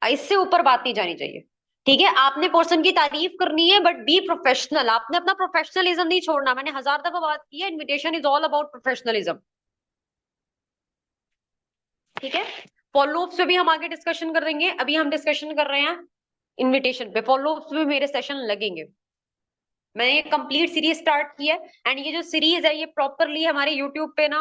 इससे ऊपर बात नहीं जानी चाहिए। ठीक है, आपने पर्सन की तारीफ करनी है, बट बी प्रोफेशनल, आपने अपना प्रोफेशनलिज्म नहीं छोड़ना। मैंने 1000 दफा बात की है, invitation is all about professionalism. ठीक है, फॉलोअप्स पे भी हम आगे डिस्कशन कर देंगे, अभी हम डिस्कशन कर रहे हैं इनविटेशन पे। फॉलोअप्स पे मेरे सेशन लगेंगे। मैंने ये कंप्लीट सीरीज स्टार्ट की है, एंड ये जो सीरीज है ये प्रॉपरली हमारे यूट्यूब पे ना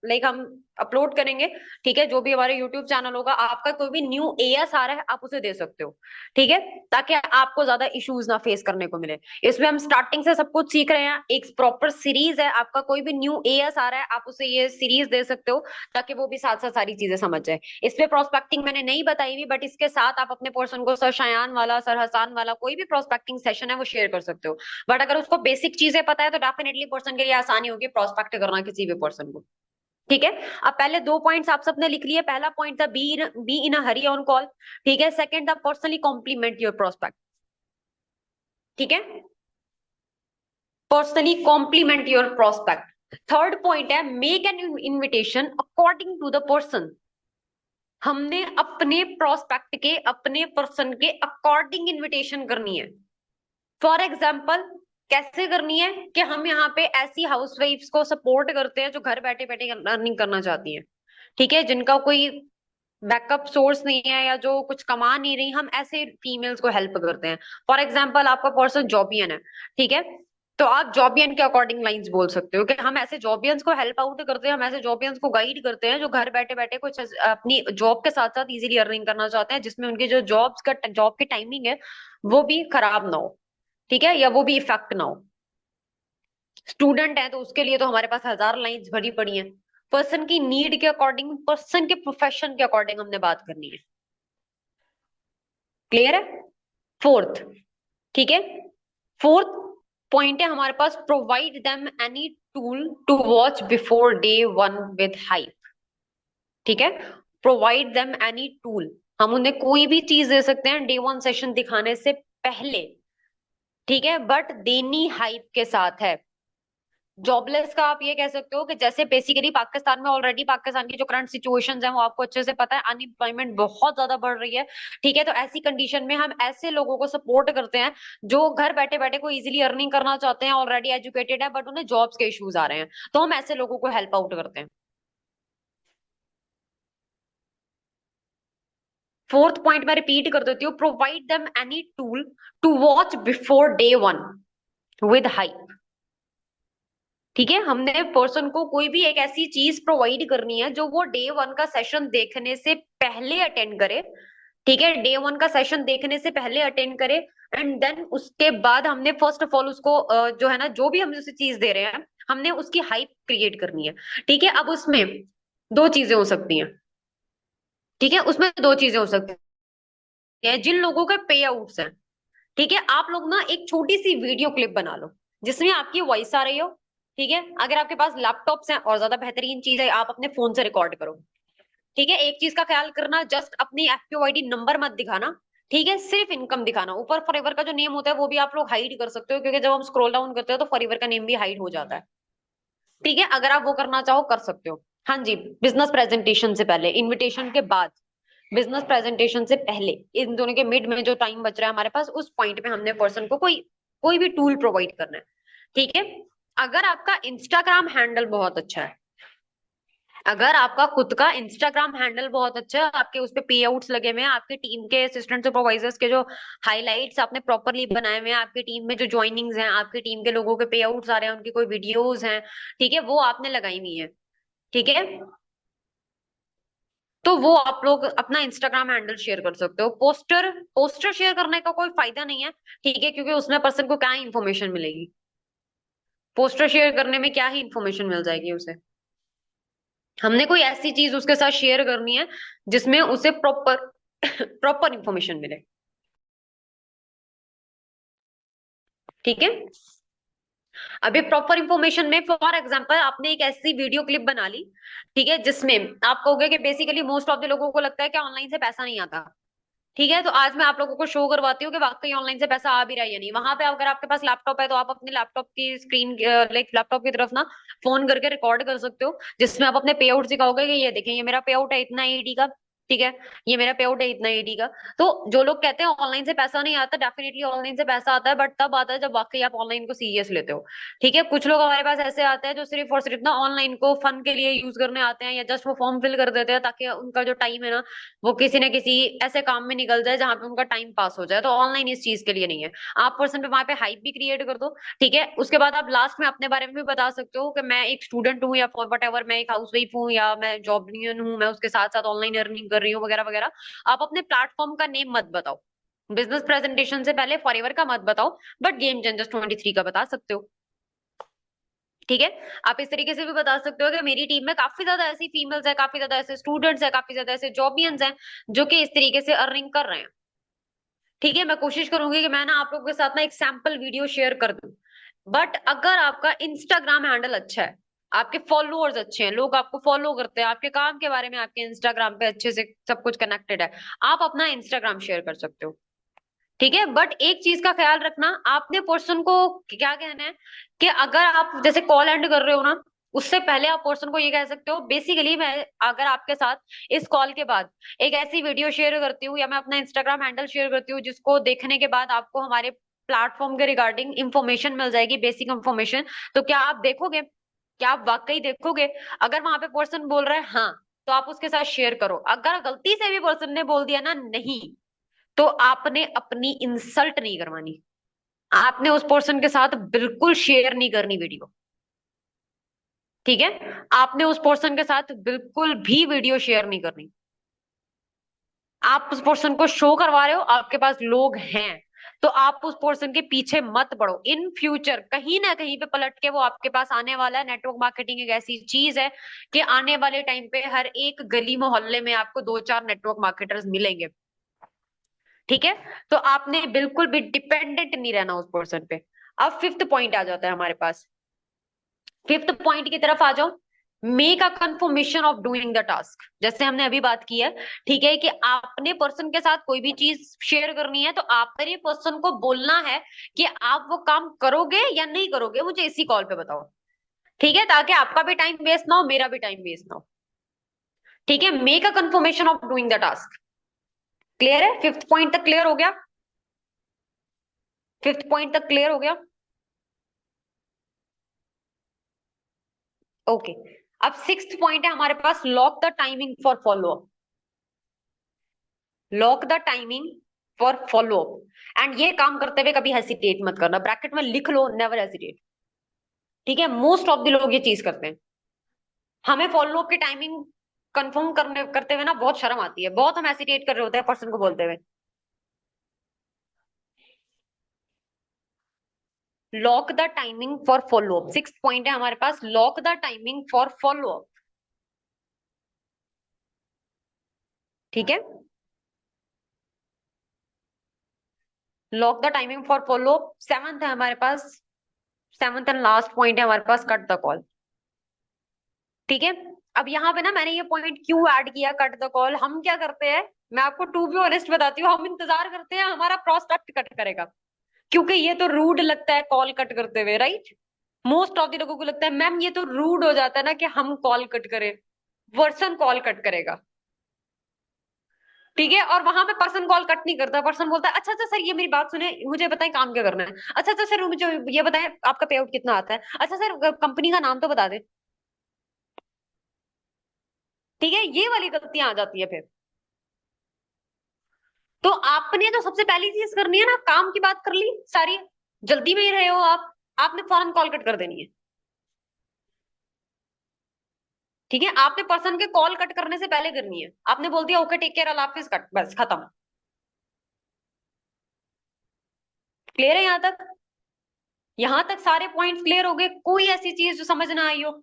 लाइक हम अपलोड करेंगे, ठीक है, जो भी हमारे यूट्यूब चैनल होगा, आपका कोई भी न्यू एएस आ रहा है आप उसे दे सकते हो, ठीक है, ताकि आपको ज्यादा इश्यूज ना फेस करने को मिले। इसमें हम स्टार्टिंग से सब कुछ सीख रहे हैं, एक प्रॉपर सीरीज है, आपका कोई भी न्यू एएस आ रहा है आप उसे ये सीरीज दे सकते हो, ताकि वो भी साथ साथ सारी चीजें समझ जाए। इसमें प्रोस्पेक्टिंग मैंने नहीं बताई हुई, बट इसके साथ आप अपने पर्सन को सर शयान वाला, सर हसान वाला कोई भी प्रोस्पेक्टिंग सेशन है वो शेयर कर सकते हो। बट अगर उसको बेसिक चीजें पता है तो डेफिनेटली पर्सन के लिए आसानी होगी प्रोस्पेक्ट करना किसी भी पर्सन को, ठीक है। अब पहले दो पॉइंट्स आप सबने लिख लिए, पहला पॉइंट था be in a Hari on call, ठीक है। सेकंड था पर्सनली कॉम्प्लीमेंट योर प्रोस्पेक्ट, ठीक है, personally compliment your prospect. Third point है make an invitation according to the person. हमने अपने प्रोस्पेक्ट के, अपने पर्सन के अकॉर्डिंग इन्विटेशन करनी है। फॉर एग्जाम्पल कैसे करनी है कि हम यहाँ पे ऐसी हाउसवाइफ्स को सपोर्ट करते हैं जो घर बैठे बैठे अर्निंग करना चाहती हैं, ठीक है, जिनका कोई बैकअप सोर्स नहीं है या जो कुछ कमा नहीं रही, हम ऐसे फीमेल्स को हेल्प करते हैं। फॉर एग्जाम्पल आपका पर्सन जॉबियन है, ठीक है, तो आप जॉबियन के अकॉर्डिंग लाइंस बोल सकते हो कि हम ऐसे जॉबियंस को हेल्प आउट करते हैं, हम ऐसे जॉबियंस को गाइड करते हैं जो घर बैठे बैठे कुछ अपनी जॉब के साथ साथ इजीली अर्निंग करना चाहते हैं, जिसमें उनकी जो जॉब की टाइमिंग है वो भी खराब ना हो, ठीक है, या वो भी इफेक्ट ना हो। स्टूडेंट है तो उसके लिए तो हमारे पास हजार लाइंस भरी पड़ी हैं। पर्सन की नीड के अकॉर्डिंग, पर्सन के प्रोफेशन के अकॉर्डिंग हमने बात करनी है। क्लियर है? फोर्थ, ठीक है, फोर्थ पॉइंट है हमारे पास provide them any tool to watch before day one with hype, ठीक है, प्रोवाइड देम एनी टूल। हम उन्हें कोई भी चीज दे सकते हैं डे वन सेशन दिखाने से पहले, ठीक है, बट देनी हाइप के साथ है। जॉबलेस का आप ये कह सकते हो कि जैसे बेसिकली पाकिस्तान में ऑलरेडी पाकिस्तान की जो करंट सिचुएशंस हैं वो आपको अच्छे से पता है, अनएम्प्लॉयमेंट बहुत ज्यादा बढ़ रही है, ठीक है, तो ऐसी कंडीशन में हम ऐसे लोगों को सपोर्ट करते हैं जो घर बैठे बैठे को इजीली अर्निंग करना चाहते हैं, ऑलरेडी एजुकेटेड है बट उन्हें जॉब्स के इश्यूज आ रहे हैं, तो हम ऐसे लोगों को हेल्प आउट करते हैं। फोर्थ पॉइंट मैं रिपीट कर देती हूँ, provide them any tool to watch before day one with hype, ठीक है, हमने पर्सन को कोई भी एक ऐसी चीज प्रोवाइड करनी है जो वो डे वन का सेशन देखने से पहले अटेंड करे, ठीक है, डे वन का सेशन देखने से पहले अटेंड करे, एंड देन उसके बाद हमने फर्स्ट ऑफ ऑल उसको जो है ना, जो भी हम उसे चीज दे रहे हैं हमने उसकी हाइप क्रिएट करनी है, ठीक है। अब उसमें दो चीजें हो सकती हैं, ठीक है, उसमें दो चीजें हो सकती हैं। जिन लोगों के पे आउट्स हैं, ठीक है, आप लोग ना एक छोटी सी वीडियो क्लिप बना लो जिसमें आपकी वॉइस आ रही हो, ठीक है, अगर आपके पास लैपटॉप्स हैं और ज्यादा बेहतरीन चीज है आप अपने फोन से रिकॉर्ड करो, ठीक है। एक चीज का ख्याल करना, जस्ट अपनी एफपीओ आईडी नंबर मत दिखाना, ठीक है, सिर्फ इनकम दिखाना। ऊपर फॉरएवर का जो नेम होता है वो भी आप लोग हाइड कर सकते हो, क्योंकि जब हम स्क्रॉल डाउन करते हो तो फॉरएवर का नेम भी हाइड हो जाता है, ठीक है, अगर आप वो करना चाहो कर सकते हो। हाँ जी, बिजनेस प्रेजेंटेशन से पहले, इनविटेशन के बाद, बिजनेस प्रेजेंटेशन से पहले, इन दोनों के मिड में जो टाइम बच रहा है हमारे पास उस पॉइंट पे हमने पर्सन को कोई कोई भी टूल प्रोवाइड करना है, ठीक है। अगर आपका इंस्टाग्राम हैंडल बहुत अच्छा है, अगर आपका खुद का इंस्टाग्राम हैंडल बहुत अच्छा है, आपके उस पे पे आउट्स लगे हुए हैं, आपके टीम के असिस्टेंट सुपरवाइजर्स के जो हाइलाइट्स आपने प्रॉपरली बनाए हुए हैं, आपकी टीम में जो ज्वाइनिंग्स हैं, आपकी टीम के लोगों के पे आउट्स आ रहे हैं, उनकी कोई वीडियोस हैं, ठीक है, वो आपने लगाई हुई है, ठीक है, तो वो आप लोग अपना इंस्टाग्राम हैंडल शेयर कर सकते हो। पोस्टर पोस्टर शेयर करने का कोई फायदा नहीं है, ठीक है, क्योंकि उसमें पर्सन को क्या इंफॉर्मेशन मिलेगी, पोस्टर शेयर करने में क्या ही इंफॉर्मेशन मिल जाएगी उसे। हमने कोई ऐसी चीज उसके साथ शेयर करनी है जिसमें उसे प्रॉपर प्रॉपर इंफॉर्मेशन मिले, ठीक है। अभी प्रॉपर इंफॉर्मेशन में फॉर एग्जांपल आपने एक ऐसी वीडियो क्लिप बना ली, ठीक है, जिसमें आप कहोगे कि बेसिकली मोस्ट ऑफ द लोगों को लगता है कि ऑनलाइन से पैसा नहीं आता, ठीक है, तो आज मैं आप लोगों को शो करवाती हूँ कि वाकई ऑनलाइन से पैसा आ भी रहा है या नहीं। वहां पे अगर आपके पास लैपटॉप है तो आप अपने लैपटॉप की स्क्रीन, लाइक लैपटॉप की तरफ ना फोन करके रिकॉर्ड कर सकते हो, जिसमें आप अपने पे आउट दिखाओगे कि ये देखें ये मेरा पे आउट है इतना एडी का, ठीक है, ये मेरा पे आउट है इतना एटी का। तो जो लोग कहते हैं ऑनलाइन से पैसा नहीं आता, डेफिनेटली ऑनलाइन से पैसा आता है, बट तब आता है जब वाकई आप ऑनलाइन को सीरियस लेते हो। ठीक है, कुछ लोग हमारे पास ऐसे आते हैं जो सिर्फ और सिर्फ ना ऑनलाइन को फन के लिए यूज करने आते हैं, या जस्ट वो फॉर्म फिल कर देते हैं ताकि उनका जो टाइम है ना वो किसी न किसी ऐसे काम में निकल जाए जहां पे उनका टाइम पास हो जाए। तो ऑनलाइन इस चीज के लिए नहीं है। आप पर्सन पे वहां पे हाइप भी क्रिएट कर दो। ठीक है, उसके बाद आप लास्ट में अपने बारे में भी बता सकते हो कि मैं एक स्टूडेंट हूँ, या फॉर वट एवर, मैं एक हाउस वाइफ हूँ, या मैं जॉबनियन हूँ, मैं उसके साथ साथ ऑनलाइन अर्निंग कर रही हूँ, वगैरह वगैरह। आप अपने प्लेटफॉर्म का नेम मत बताओ, बिजनेस प्रेजेंटेशन से पहले फॉरएवर का मत बताओ, बट गेम चेंजर्स 23 का बता सकते हो। ठीक है, आप इस तरीके से भी बता सकते हो कि मेरी टीम में काफी ज्यादा ऐसी फीमेल्स है, काफी ज्यादा ऐसे स्टूडेंट्स है, काफी ज्यादा ऐसे जॉबियंस हैं जो कि इस तरीके से अर्निंग कर रहे हैं। ठीक है, मैं कोशिश करूंगी कि मैं ना आप लोगों के साथ ना एक सैंपल वीडियो शेयर कर दूं। बट अगर आपका इंस्टाग्राम हैंडल अच्छा है, आपके फॉलोअर्स अच्छे हैं, लोग आपको फॉलो करते हैं, आपके काम के बारे में आपके इंस्टाग्राम पे अच्छे से सब कुछ कनेक्टेड है, आप अपना इंस्टाग्राम शेयर कर सकते हो। ठीक है, बट एक चीज का ख्याल रखना, आपने पर्सन को क्या कहना है कि अगर आप जैसे कॉल एंड कर रहे हो ना, उससे पहले आप पर्सन को ये कह सकते हो, बेसिकली मैं अगर आपके साथ इस कॉल के बाद एक ऐसी वीडियो शेयर करती हूँ, या मैं अपना इंस्टाग्राम हैंडल शेयर करती हूँ जिसको देखने के बाद आपको हमारे प्लेटफॉर्म के रिगार्डिंग इंफॉर्मेशन मिल जाएगी, बेसिक इंफॉर्मेशन, तो क्या आप देखोगे? क्या आप वाकई देखोगे? अगर वहां पे पर्सन बोल रहा है हाँ, तो आप उसके साथ शेयर करो। अगर गलती से भी पर्सन ने बोल दिया ना नहीं, तो आपने अपनी इंसल्ट नहीं करवानी, आपने उस पर्सन के साथ बिल्कुल शेयर नहीं करनी वीडियो। ठीक है, आपने उस पर्सन के साथ बिल्कुल भी वीडियो शेयर नहीं करनी। आप उस पर्सन को शो करवा रहे हो, आपके पास लोग हैं, तो आप उस पर्सन के पीछे मत पड़ो। इन फ्यूचर कहीं ना कहीं पे पलट के वो आपके पास आने वाला है। नेटवर्क मार्केटिंग एक ऐसी चीज है कि आने वाले टाइम पे हर एक गली मोहल्ले में आपको दो चार नेटवर्क मार्केटर्स मिलेंगे। ठीक है, तो आपने बिल्कुल भी डिपेंडेंट नहीं रहना उस पर्सन पे। अब फिफ्थ पॉइंट आ जाता है हमारे पास। फिफ्थ पॉइंट की तरफ आ जाओ। Make a confirmation of doing the task, जैसे हमने अभी बात की है। ठीक है, कि आपने पर्सन के साथ कोई भी चीज शेयर करनी है, तो आपने पर्सन को बोलना है कि आप वो काम करोगे या नहीं करोगे, मुझे इसी कॉल पे बताओ। ठीक है, ताकि आपका भी टाइम वेस्ट ना हो, मेरा भी टाइम वेस्ट ना हो। ठीक है, make a confirmation of doing the task. Clear है? फिफ्थ पॉइंट तक क्लियर हो गया? फिफ्थ पॉइंट तक क्लियर हो गया? ओके। अब सिक्स्थ पॉइंट है हमारे पास, lock the timing for follow up. Lock the timing for follow up. And ये काम करते हुए कभी हेसिटेट मत करना, ब्रैकेट में लिख लो, नेवर हेसिटेट। ठीक है, मोस्ट ऑफ द लोग ये चीज करते हैं। हमें फॉलो अप की टाइमिंग कंफर्म करने करते हुए ना बहुत शर्म आती है, बहुत हम हेसिटेट कर रहे होते हैं पर्सन को बोलते हुए। Lock the timing for follow up, six point है हमारे पास, lock the timing for follow up. ठीक है, lock the timing for follow up. Seventh है हमारे पास, सेवंथ एंड लास्ट पॉइंट है हमारे पास, कट द कॉल। ठीक है, अब यहाँ पे ना मैंने ये पॉइंट क्यों ऐड किया, कट द कॉल। हम क्या करते हैं, मैं आपको टू बी ऑनेस्ट बताती हूँ, हम इंतजार करते हैं हमारा प्रोस्पेक्ट कट करेगा, क्योंकि ये तो रूड लगता है कॉल कट करते हुए, राइट? मोस्ट ऑफ द लोगों को लगता है मैम ये तो रूड हो जाता है ना कि हम कॉल कट करें, पर्सन कॉल कट करेगा। ठीक है, और वहां पे पर्सन कॉल कट नहीं करता, पर्सन बोलता है अच्छा अच्छा सर ये मेरी बात सुने, मुझे बताएं काम क्या करना है, अच्छा अच्छा सर मुझे ये बताएं आपका पे आउट कितना आता है, अच्छा सर कंपनी का नाम तो बता दे। ठीक है, ये वाली गलतियां आ जाती है फिर। तो आपने तो सबसे पहली चीज करनी है ना, काम की बात कर ली सारी, जल्दी में ही रहे हो आप, आपने फौरन कॉल कट कर देनी है। ठीक है, आपने पर्सन के कॉल कट करने से पहले करनी है। आपने बोल दिया ओके टेक केयर अल्लाह हाफिज, कट, बस खत्म। क्लियर है यहां तक? यहां तक सारे पॉइंट्स क्लियर हो गए? कोई ऐसी चीज जो समझ ना आई हो?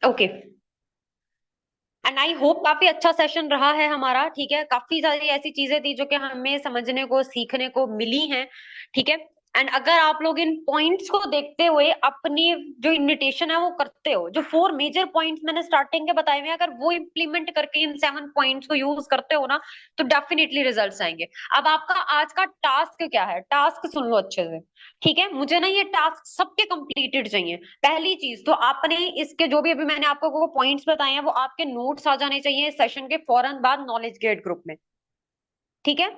ओके, एंड आई होप काफी अच्छा सेशन रहा है हमारा। ठीक है, काफी सारी ऐसी चीजें थी जो कि हमें समझने को सीखने को मिली हैं। ठीक है, एंड अगर आप लोग इन पॉइंट्स को देखते हुए अपनी जो इन्विटेशन है वो करते हो, जो 4 मेजर पॉइंट्स मैंने स्टार्टिंग के बताए हुए हैं, अगर वो इम्प्लीमेंट करके इन 7 पॉइंट्स को यूज करते हो ना, तो डेफिनेटली रिजल्ट्स आएंगे। अब आपका आज का टास्क क्या है, टास्क सुन लो अच्छे से। ठीक है, मुझे ना ये टास्क सबके कंप्लीटेड चाहिए। पहली चीज तो आपने इसके जो भी अभी मैंने आपको पॉइंट्स बताए हैं वो आपके नोट्स आ जाने चाहिए सेशन के फौरन बाद नॉलेज गेट ग्रुप में। ठीक है,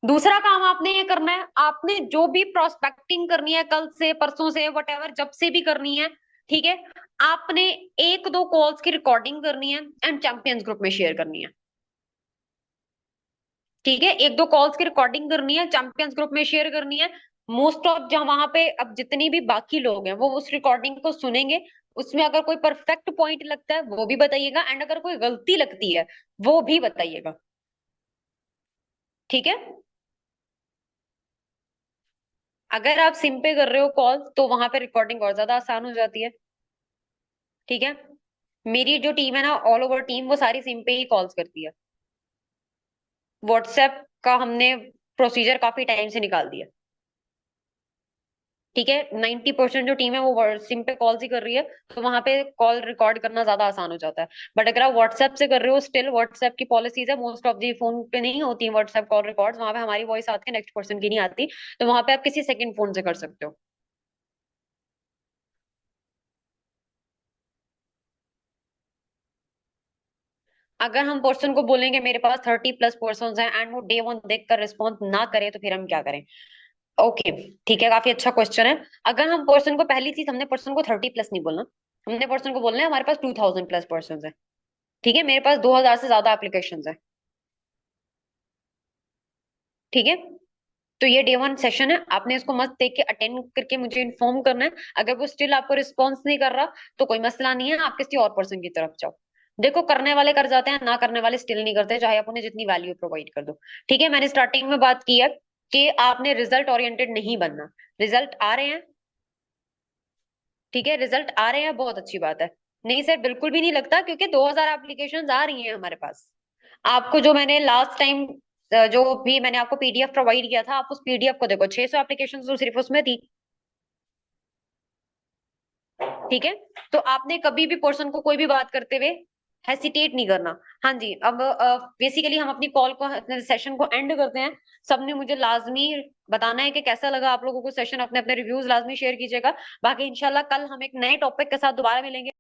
दूसरा काम आपने ये करना है, आपने जो भी प्रोस्पेक्टिंग करनी है कल से परसों से वटेवर जब से भी करनी है, ठीक है, आपने 1-2 कॉल्स की रिकॉर्डिंग करनी है एंड चैंपियंस ग्रुप में शेयर करनी है। ठीक है, 1-2 कॉल्स की रिकॉर्डिंग करनी है, चैंपियंस ग्रुप में शेयर करनी है। मोस्ट ऑफ जहां वहां पे अब जितनी भी बाकी लोग हैं वो उस रिकॉर्डिंग को सुनेंगे, उसमें अगर कोई परफेक्ट पॉइंट लगता है वो भी बताइएगा, एंड अगर कोई गलती लगती है वो भी बताइएगा। ठीक है, अगर आप सिम पे कर रहे हो कॉल तो वहां पे रिकॉर्डिंग और ज्यादा आसान हो जाती है। ठीक है, मेरी जो टीम है ना, ऑल ओवर टीम, वो सारी सिम पे ही कॉल्स करती है। व्हाट्सएप का हमने प्रोसीजर काफी टाइम से निकाल दिया। ठीक है, 90% जो टीम है वो सिम पे कॉल्स ही कर रही है, तो वहां पे कॉल रिकॉर्ड करना ज्यादा आसान हो जाता है। बट अगर आप व्हाट्सएप से कर रहे हो, स्टिल व्हाट्सएप की पॉलिसीज है, मोस्ट ऑफ दी फोन पे नहीं होती है व्हाट्सएप कॉल रिकॉर्ड्स, वहां पे हमारी वॉइस आती है, नेक्स्ट पर्सन की नहीं आती, तो वहां पे आप किसी सेकंड फोन से कर सकते हो। अगर हम पर्सन को बोलेंगे मेरे पास 30+ पर्सन हैं एंड वो डे वन देख कर रिस्पॉन्स ना करे तो फिर हम क्या करें? ओके, ठीक है, काफी अच्छा क्वेश्चन है। अगर हम पर्सन को, पहली चीज हमने पर्सन को 30+ नहीं बोलना, हमने पर्सन को बोलना है हमारे पास 2000+ पर्सन है। ठीक है, मेरे पास 2000 से ज्यादा एप्लीकेशन है। ठीक है, तो ये डे वन सेशन है, आपने इसको मस्त देख के अटेंड करके मुझे इन्फॉर्म करना है। अगर वो स्टिल आपको रिस्पॉन्स नहीं कर रहा तो कोई मसला नहीं है, आप किसी और पर्सन की तरफ जाओ। देखो, करने वाले कर जाते हैं, ना करने वाले स्टिल नहीं करते, चाहे आप उन्हें जितनी वैल्यू प्रोवाइड कर दो। ठीक है, मैंने स्टार्टिंग में बात की है कि आपने रिजल्ट ओरिएंटेड नहीं बनना। रिजल्ट आ रहे हैं, ठीक है, रिजल्ट आ रहे हैं, बहुत अच्छी बात है। नहीं सर, बिल्कुल भी नहीं लगता, क्योंकि 2000 एप्लीकेशंस आ रही हैं हमारे पास। आपको जो मैंने लास्ट टाइम जो भी मैंने आपको पीडीएफ प्रोवाइड किया था, आप उस पीडीएफ को देखो, 600 एप्लीकेशन तो सिर्फ उसमें थी। ठीक है, तो आपने कभी भी पर्सन को कोई भी बात करते हुए हेसिटेट नहीं करना। हाँ जी, अब बेसिकली हम अपनी कॉल को, सेशन को एंड करते हैं। सबने मुझे लाजमी बताना है कि कैसा लगा आप लोगों को सेशन, अपने अपने रिव्यूज लाजमी शेयर कीजिएगा। बाकी इंशाल्लाह कल हम एक नए टॉपिक के साथ दोबारा मिलेंगे।